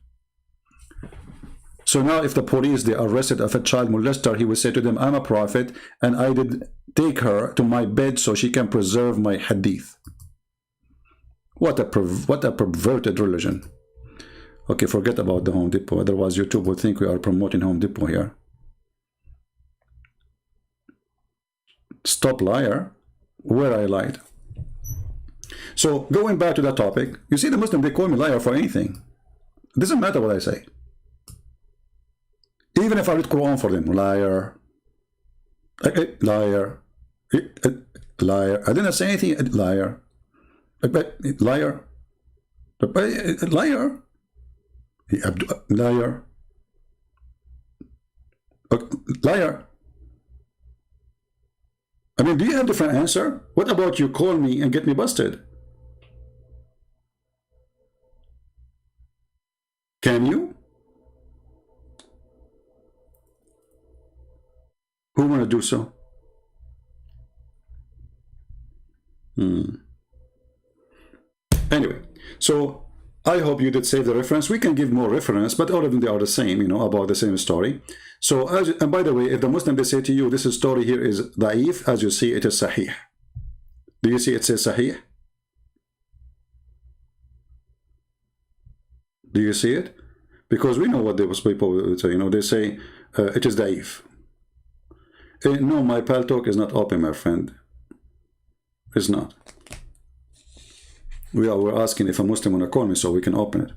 So now if the police, they arrested of a child molester, he will say to them, I'm a prophet and I did take her to my bed so she can preserve my hadith. What a perverted religion. Okay, forget about the Home Depot. Otherwise YouTube will think we are promoting Home Depot here. Stop liar. Where I lied. So going back to that topic, you see the Muslim, they call me liar for anything. It doesn't matter what I say. Even if I read Quran for them, liar, liar, liar. I didn't say anything, liar, liar, liar, liar, liar. I mean, do you have a different answer? What about you call me and get me busted? Can you? Who want to do so? Anyway, so I hope you did save the reference. We can give more reference, but all of them, they are the same, you know, about the same story. So, and by the way, if the Muslim, they say to you, this story here is da'if, as you see, it is sahih. Do you see it says sahih? Do you see it? Because we know what those people say, you know, they say it is da'if. No, my Paltalk is not open, my friend. It's not. We're asking if a Muslim want to call me so we can open it.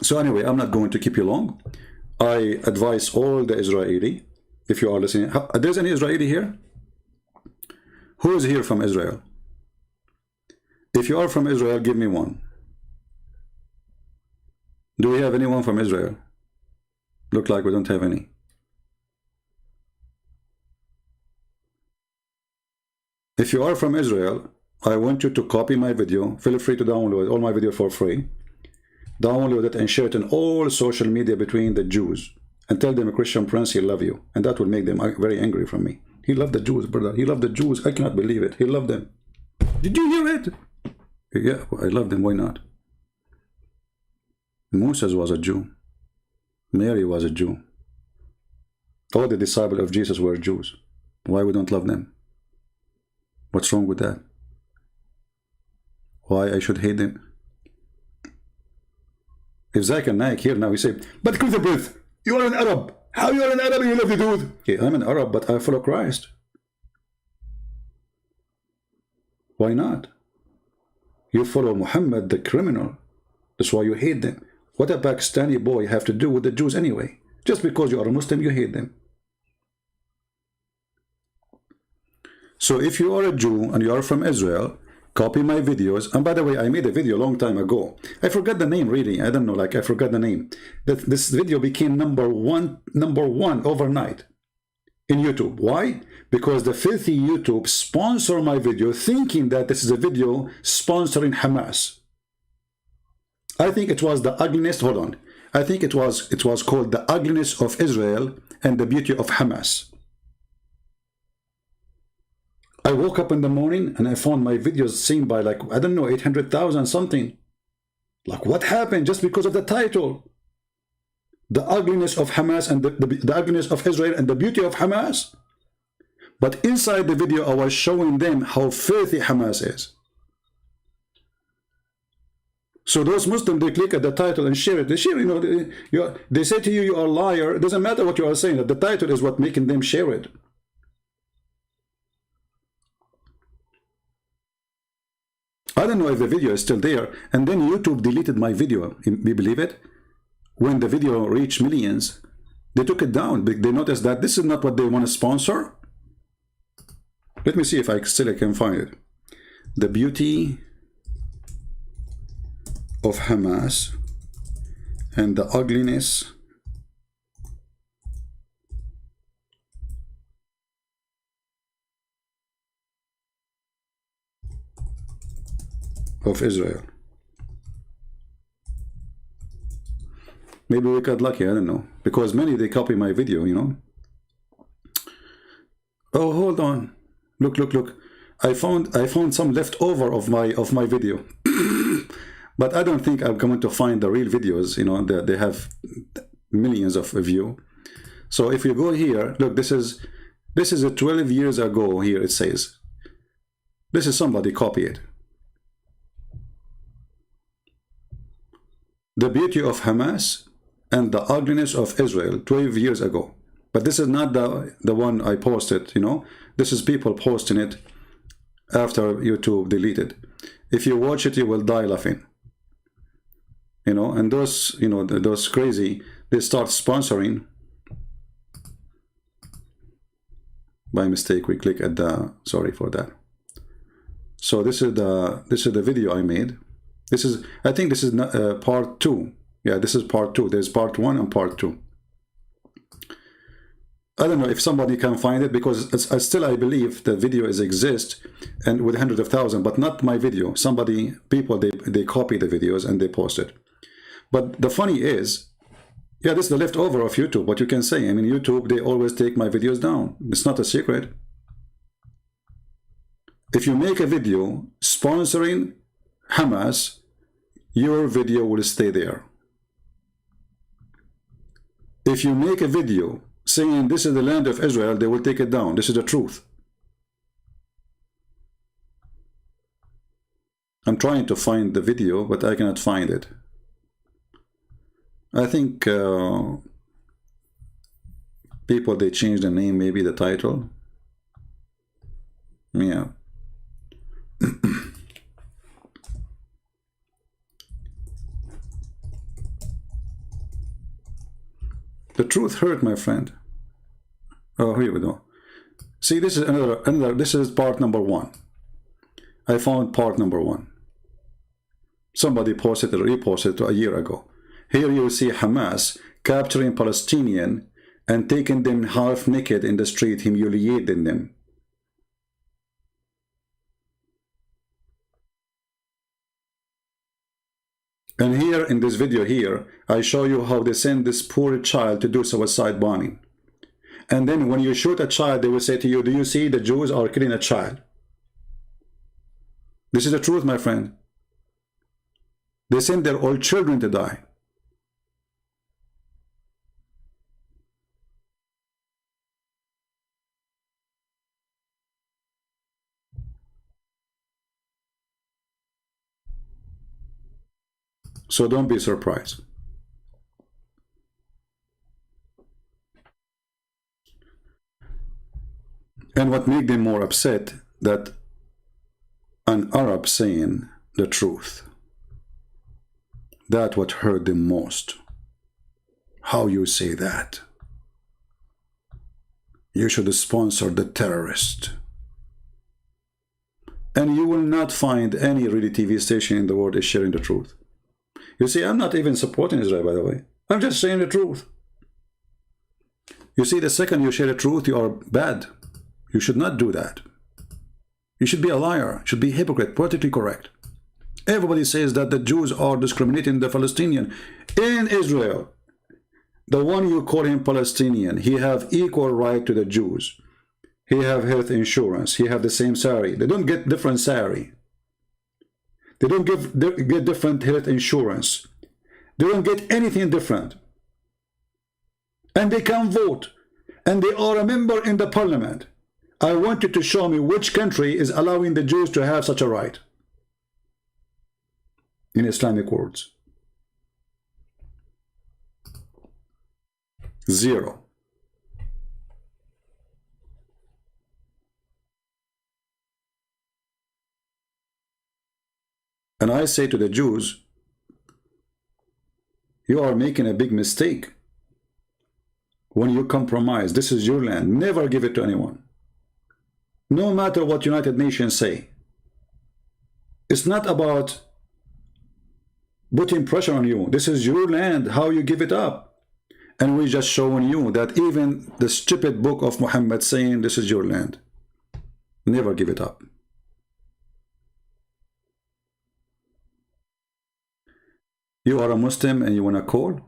So anyway, I'm not going to keep you long. I advise all the Israeli if you are listening. There's an Israeli here? Who is here from Israel? If you are from Israel, give me one. Do we have anyone from Israel? Look like we don't have any. If you are from Israel, I want you to copy my video. Feel free to download all my video for free. Download it and share it in all social media between the Jews. And tell them, Christian Prince, he love you. And that will make them very angry from me. He loved the Jews, brother. He loved the Jews. I cannot believe it. He loved them. Did you hear it? Yeah, I love them. Why not? Moses was a Jew. Mary was a Jew. All the disciples of Jesus were Jews. Why we don't love them? What's wrong with that? Why I should hate them? If Zakir Naik here now, he say, but Christian Prince, you are an Arab. How you are an Arab and you love the Jews? Okay, I'm an Arab, but I follow Christ. Why not? You follow Muhammad, the criminal. That's why you hate them. What a Pakistani boy have to do with the Jews anyway? Just because you are a Muslim, you hate them. So if you are a Jew and you are from Israel, copy my videos. And by the way, I made a video a long time ago. I forgot the name really. I don't know, like I forgot the name. This video became number one overnight in YouTube. Why? Because the filthy YouTube sponsor my video thinking that this is a video sponsoring Hamas. I think it was the ugliness, hold on. I think it was called The Ugliness of Israel and the Beauty of Hamas. I woke up in the morning and I found my videos seen by like, I don't know, 800,000 something. Like what happened just because of the title? The ugliness of Hamas and the ugliness of Israel and the beauty of Hamas. But inside the video, I was showing them how filthy Hamas is. So those Muslims, they click at the title and share it. They share, they say to you, you are a liar. It doesn't matter what you are saying. The title is what making them share it. I don't know if the video is still there. And then YouTube deleted my video. You believe it? When the video reached millions, they took it down. They noticed that this is not what they want to sponsor. Let me see if I can find it. The beauty of Hamas and the ugliness of Israel. Maybe we got lucky, I don't know. Because many, they copy my video, you know. Oh, hold on. Look, look, look. I found some leftover of my video. But I don't think I'm going to find the real videos, you know, they have millions of views. So if you go here, look, this is a 12 years ago here, it says. This is somebody copy it. The beauty of Hamas and the ugliness of Israel 12 years ago. But this is not the one I posted, you know. This is people posting it after YouTube deleted. If you watch it, you will die laughing. You know, and those, you know, those crazy, they start sponsoring. By mistake, we click at the, sorry for that. So this is the video I made. This is, I think this is part 2. Yeah, this is part 2. There's part 1 and part 2. I don't know if somebody can find it, because still I believe the video exists and with hundreds of thousands, but not my video. People, they copy the videos and they post it. But the funny is, yeah, this is the leftover of YouTube. What you can say, I mean, YouTube, they always take my videos down. It's not a secret. If you make a video sponsoring Hamas, your video will stay there. If you make a video saying this is the land of Israel, they will take it down. This is the truth. I'm trying to find the video, but I cannot find it. I think people, they change the name, maybe the title. Yeah. The truth hurt, my friend. Oh, here we go. See, this is another. This is part number 1. I found part number 1. Somebody posted or reposted it a year ago. Here you see Hamas capturing Palestinian and taking them half naked in the street, humiliating them. And here in this video here, I show you how they send this poor child to do suicide bombing. And then when you shoot a child, they will say to you, do you see the Jews are killing a child? This is the truth, my friend. They send their own children to die. So don't be surprised. And what made them more upset, that an Arab saying the truth. That what hurt them most. How you say that? You should sponsor the terrorist. And you will not find any really TV station in the world is sharing the truth. You see, I'm not even supporting Israel, by the way. I'm just saying the truth. You see, the second you share the truth, you are bad. You should not do that. You should be a liar, should be hypocrite, politically correct. Everybody says that the Jews are discriminating the Palestinian. In Israel, the one you call him Palestinian, he have equal right to the Jews. He have health insurance. He have the same salary. They don't get different salary. They don't get different health insurance. They don't get anything different. And they can vote. And they are a member in the parliament. I want you to show me which country is allowing the Jews to have such a right. In Islamic words. 0. And I say to the Jews, you are making a big mistake when you compromise. This is your land. Never give it to anyone. No matter what United Nations say. It's not about putting pressure on you. This is your land, how you give it up. And we just showing you that even the stupid book of Muhammad saying this is your land. Never give it up. You are a Muslim and you want to call?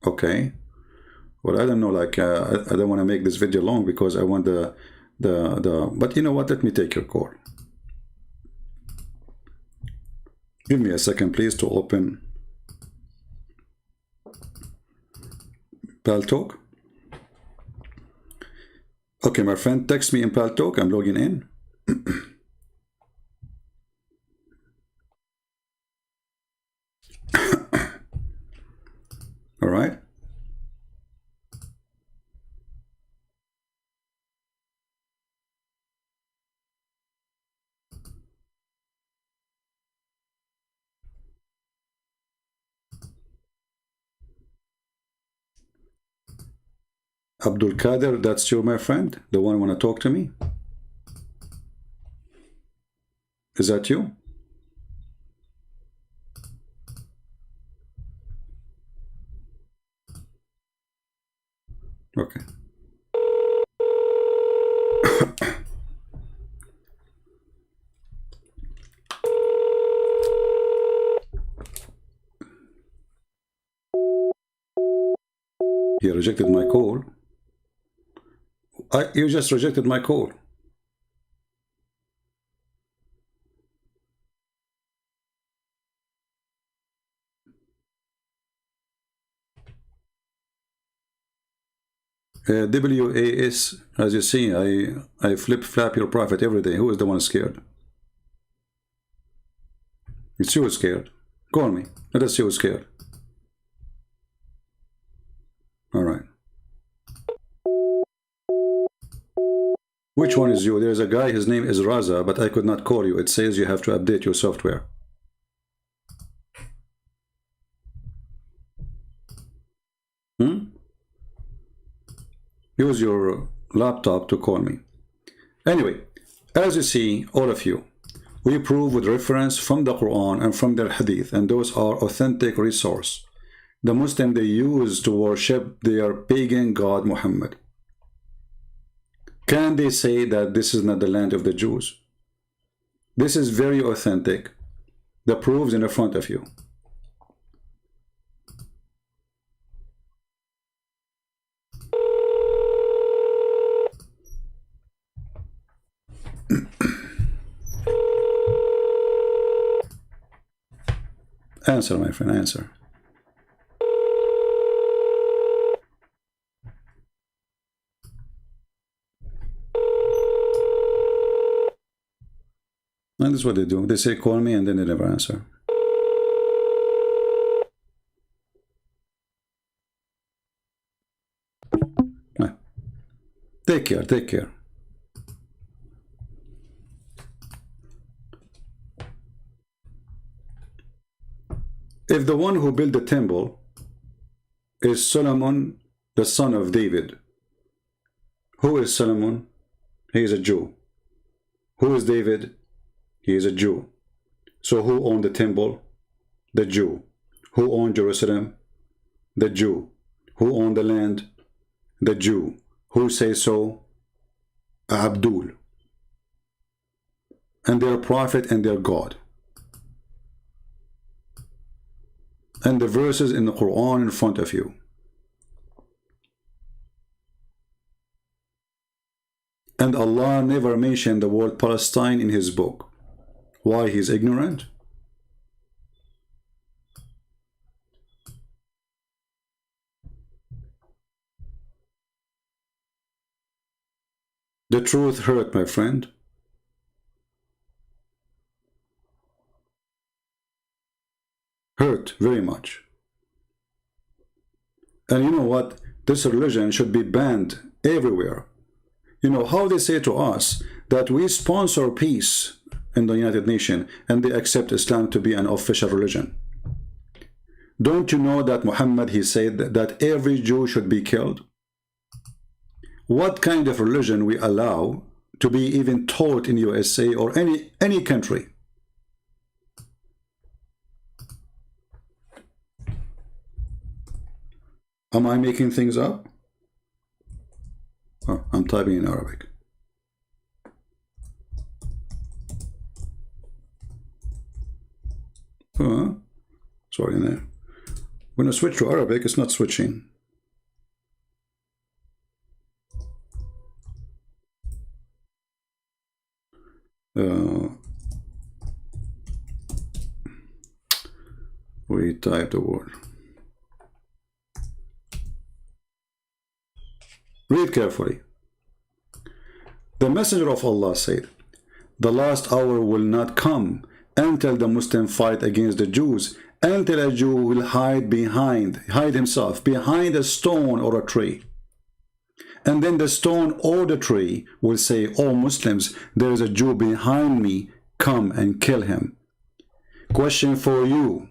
Okay. Well, I don't know, like, I don't want to make this video long because I want but you know what? Let me take your call. Give me a second, please, to open Paltalk. Okay, my friend, text me in Paltalk. I'm logging in. All right. Abdul Kader, that's you, my friend? The one want to talk to me? Is that you? Okay. He rejected my call. You just rejected my call. WAS, as you see, I flap your prophet every day. Who is the one scared? It's you scared. Call me. Let us see who's scared. All right. Which one is you? There's a guy, his name is Raza, but I could not call you. It says you have to update your software. use your laptop to call me. Anyway, as you see, all of you, we prove with reference from the Quran and from their hadith, and those are authentic resource. The Muslim they use to worship their pagan god Muhammad. Can they say that this is not the land of the Jews? This is very authentic. The proofs in the front of you. Answer, my friend, answer. And this is what they do. They say call me and then they never answer. Take care, take care. If the one who built the temple is Solomon, the son of David, who is Solomon? He is a Jew. Who is David? He is a Jew. So who owned the temple? The Jew. Who owned Jerusalem? The Jew. Who owned the land? The Jew. Who says so? Abdul. And their prophet and their God. And the verses in the Quran in front of you. And Allah never mentioned the word Palestine in his book. Why? He's ignorant? The truth hurt, my friend. Hurt very much. And you know what? This religion should be banned everywhere. You know how they say to us that we sponsor peace in the United Nations and they accept Islam to be an official religion. Don't you know that Muhammad, he said that every Jew should be killed? What kind of religion we allow to be even taught in USA or any country? Am I making things up? Oh, I'm typing in Arabic. Sorry, there. When I switch to Arabic, it's not switching. We type the word. Read carefully. The Messenger of Allah said, the last hour will not come until the Muslim fight against the Jews, until a Jew will hide himself behind a stone or a tree. And then the stone or the tree will say, "O Muslims, there is a Jew behind me, come and kill him." Question for you,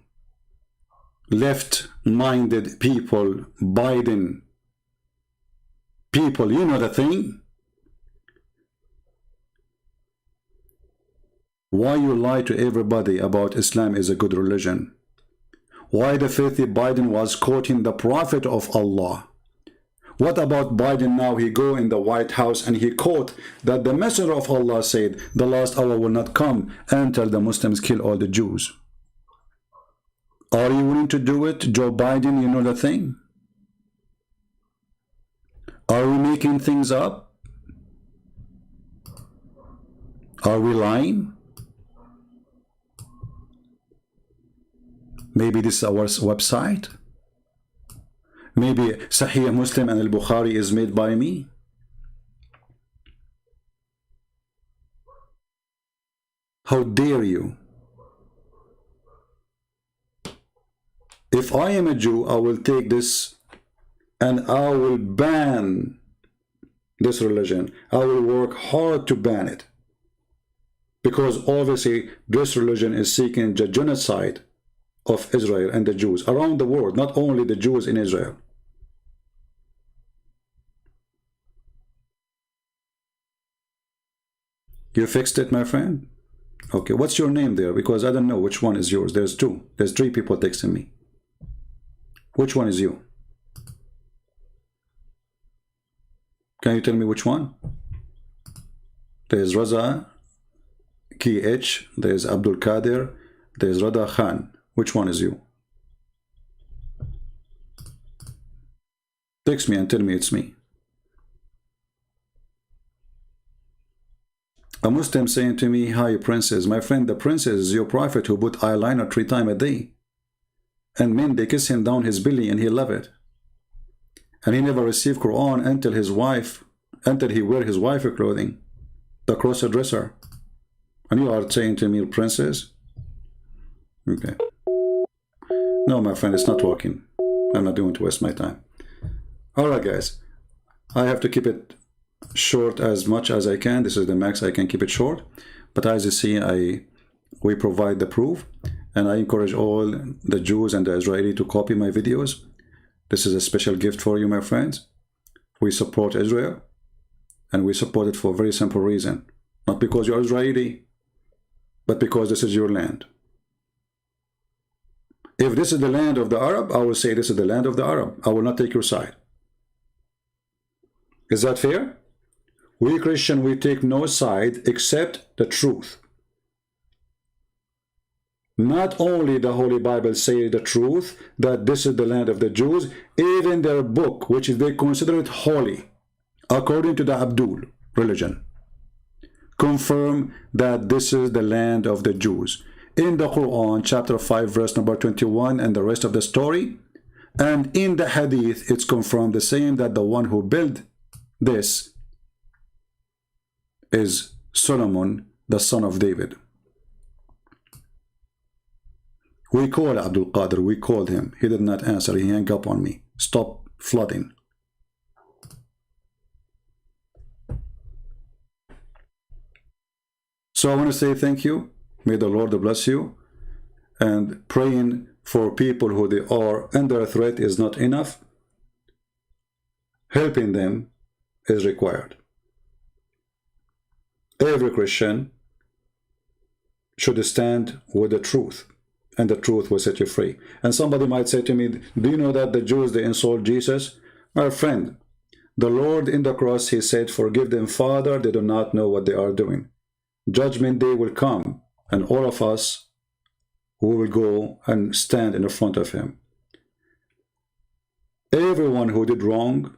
left-minded people, Biden people, you know the thing. Why you lie to everybody about Islam is a good religion? Why the filthy Biden was quoting the Prophet of Allah? What about Biden now? He go in the White House and he quote that the Messenger of Allah said the last hour will not come until the Muslims kill all the Jews. Are you willing to do it, Joe Biden? You know the thing. Are we making things up? Are we lying? Maybe this is our website. Maybe Sahih Muslim and Al-Bukhari is made by me. How dare you? If I am a Jew, I will take this and I will ban this religion. I will work hard to ban it. Because obviously this religion is seeking the genocide of Israel and the Jews around the world, not only the Jews in Israel. You fixed it, my friend? Okay, what's your name there? Because I don't know which one is yours. There's two. There's three people texting me. Which one is you? Can you tell me which one? There's Raza KH, there's Abdul Kadir, there's Rada Khan. Which one is you? Text me and tell me it's me. A Muslim saying to me, hi princess. My friend, the princess is your prophet who put eyeliner 3 times a day. And men, they kiss him down his belly and he love it. And he never received Quran until he wear his wife's clothing. The cross-dresser. And you are saying to me, princess? Okay. No, my friend, it's not working. I'm not going to waste my time. Alright, guys. I have to keep it short as much as I can. This is the max I can keep it short. But as you see, we provide the proof. And I encourage all the Jews and the Israeli to copy my videos. This is a special gift for you, my friends. We support Israel. And we support it for a very simple reason. Not because you're Israeli, but because this is your land. If this is the land of the Arab, I will say this is the land of the Arab. I will not take your side. Is that fair? We Christian, we take no side except the truth. Not only the Holy Bible say the truth, that this is the land of the Jews, even their book, which they consider it holy, according to the Abdul religion, confirm that this is the land of the Jews. In the Quran, chapter 5, verse number 21, and the rest of the story, and in the Hadith, it's confirmed the same, that the one who built this is Solomon, the son of David. We called Abdul Qadir, we called him. He did not answer, he hung up on me. Stop flooding. So I want to say thank you. May the Lord bless you. And praying for people who they are under threat is not enough. Helping them is required. Every Christian should stand with the truth, and the truth will set you free. And somebody might say to me, do you know that the Jews, they insult Jesus? My friend, the Lord in the cross, he said, forgive them, Father, they do not know what they are doing. Judgment day will come, and all of us who will go and stand in the front of him. Everyone who did wrong,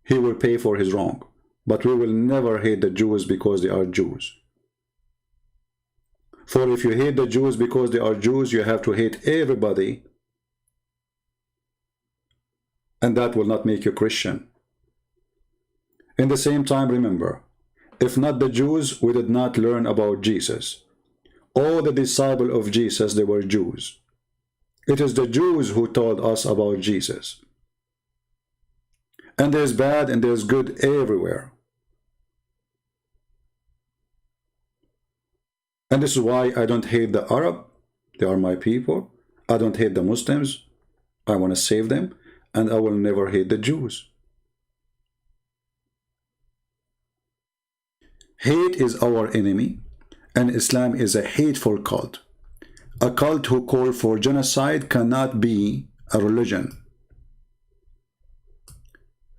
he will pay for his wrong. But we will never hate the Jews because they are Jews. For if you hate the Jews because they are Jews, you have to hate everybody. And that will not make you Christian. In the same time, remember, if not the Jews, we did not learn about Jesus. All the disciples of Jesus, they were Jews. It is the Jews who told us about Jesus. And there's bad and there's good everywhere. And this is why I don't hate the Arab. They are my people. I don't hate the Muslims. I want to save them. And I will never hate the Jews. Hate is our enemy. And Islam is a hateful cult. A cult who call for genocide cannot be a religion.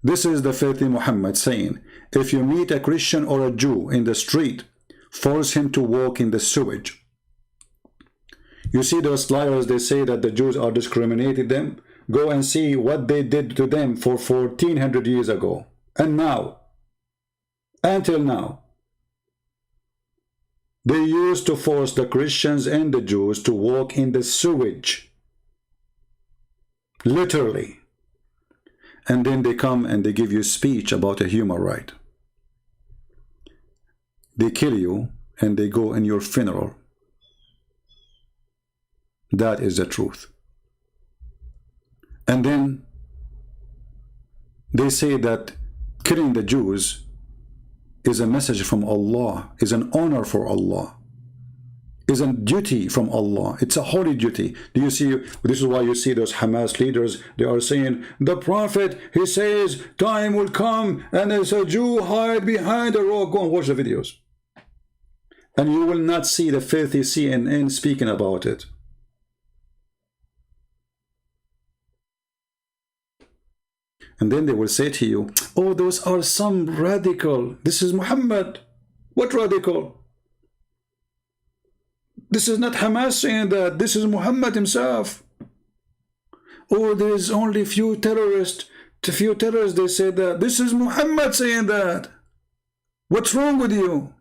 This is the filthy Muhammad saying, if you meet a Christian or a Jew in the street, force him to walk in the sewage. You see those liars, they say that the Jews are discriminating them. Go and see what they did to them for 1400 years ago. And now, until now, they used to force the Christians and the Jews to walk in the sewage. Literally. And then they come and they give you speech about a human right. They kill you and they go in your funeral. That is the truth. And then they say that killing the Jews is a message from Allah, is an honor for Allah, is a duty from Allah. It's a holy duty. Do you see? This is why you see those Hamas leaders. They are saying, the Prophet, he says, time will come and there's a Jew hide behind a rock. Go and watch the videos. And you will not see the filthy CNN speaking about it. And then they will say to you, oh, those are some radical. This is Muhammad. What radical? This is not Hamas saying that. This is Muhammad himself. Oh, there is only few terrorists. They say that. This is Muhammad saying that. What's wrong with you?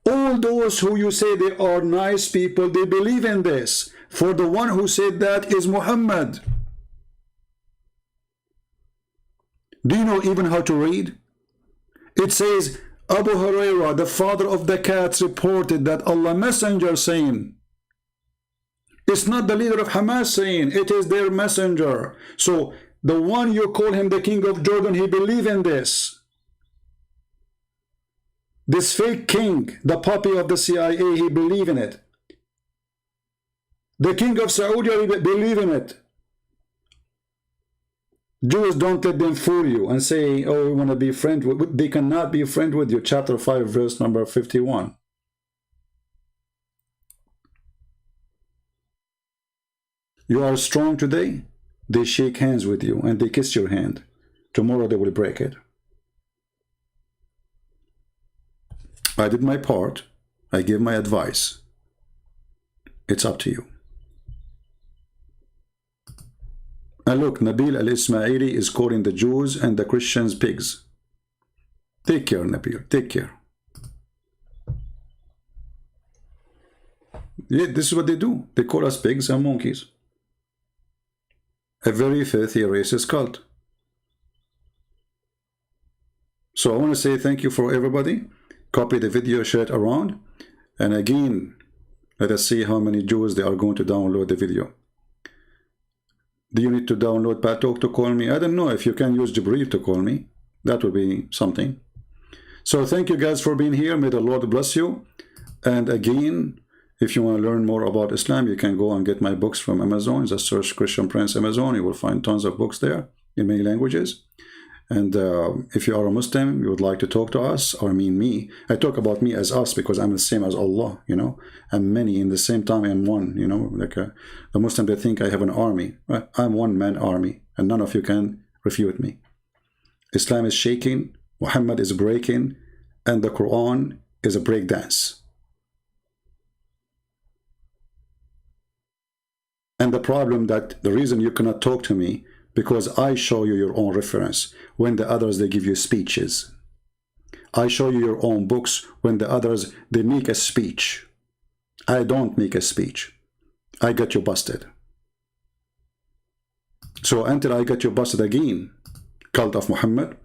All those who you say they are nice people, they believe in this. For the one who said that is Muhammad. Do you know even how to read? It says, Abu Hurairah, the father of the cats, reported that Allah messenger saying, it's not the leader of Hamas saying, it is their messenger. So the one you call him the king of Jordan, he believe in this. This fake king, the puppy of the CIA, he believe in it. The king of Saudi Arabia believe in it. Jews, don't let them fool you and say, oh, we want to be friends with. They cannot be friends with you. Chapter 5, verse number 51. You are strong today. They shake hands with you and they kiss your hand. Tomorrow they will break it. I did my part. I gave my advice. It's up to you. And look, Nabil al-Ismaili is calling the Jews and the Christians pigs. Take care, Nabil. Take care. Yeah, this is what they do. They call us pigs and monkeys. A very filthy racist cult. So I want to say thank you for everybody. Copy the video, share it around. And again, let us see how many Jews they are going to download the video. Do you need to download Paltalk to call me? I don't know. If you can use Jibreel to call me, that would be something. So thank you guys for being here. May the Lord bless you. And again, if you want to learn more about Islam, you can go and get my books from Amazon. Just search Christian Prince Amazon. You will find tons of books there in many languages. And if you are a Muslim, you would like to talk to us, or me. I talk about me as us because I'm the same as Allah, you know. I'm many in the same time. I'm one, you know. Like the Muslim, they think I have an army. I'm one-man army, and none of you can refute me. Islam is shaking, Muhammad is breaking, and the Quran is a breakdance. And the problem that the reason you cannot talk to me, because I show you your own reference when the others, they give you speeches. I show you your own books when the others, they make a speech. I don't make a speech. I get you busted. So until I get you busted again, cult of Muhammad,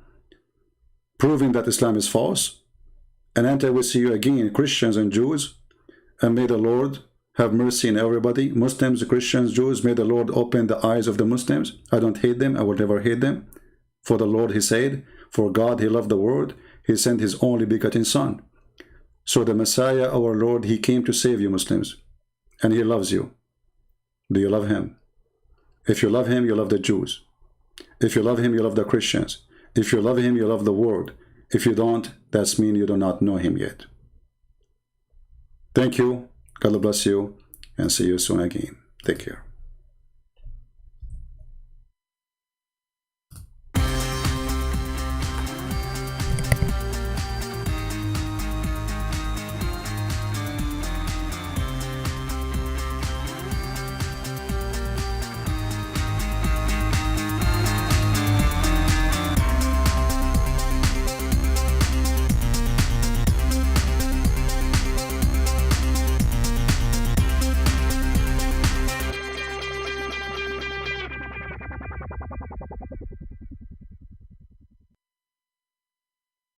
proving that Islam is false, and until we see you again, Christians and Jews, and may the Lord have mercy on everybody, Muslims, Christians, Jews. May the Lord open the eyes of the Muslims. I don't hate them. I will never hate them. For the Lord, he said, for God, he loved the world. He sent his only begotten son. So the Messiah, our Lord, he came to save you, Muslims. And he loves you. Do you love him? If you love him, you love the Jews. If you love him, you love the Christians. If you love him, you love the world. If you don't, that means you do not know him yet. Thank you. God bless you, and see you soon again. Take care.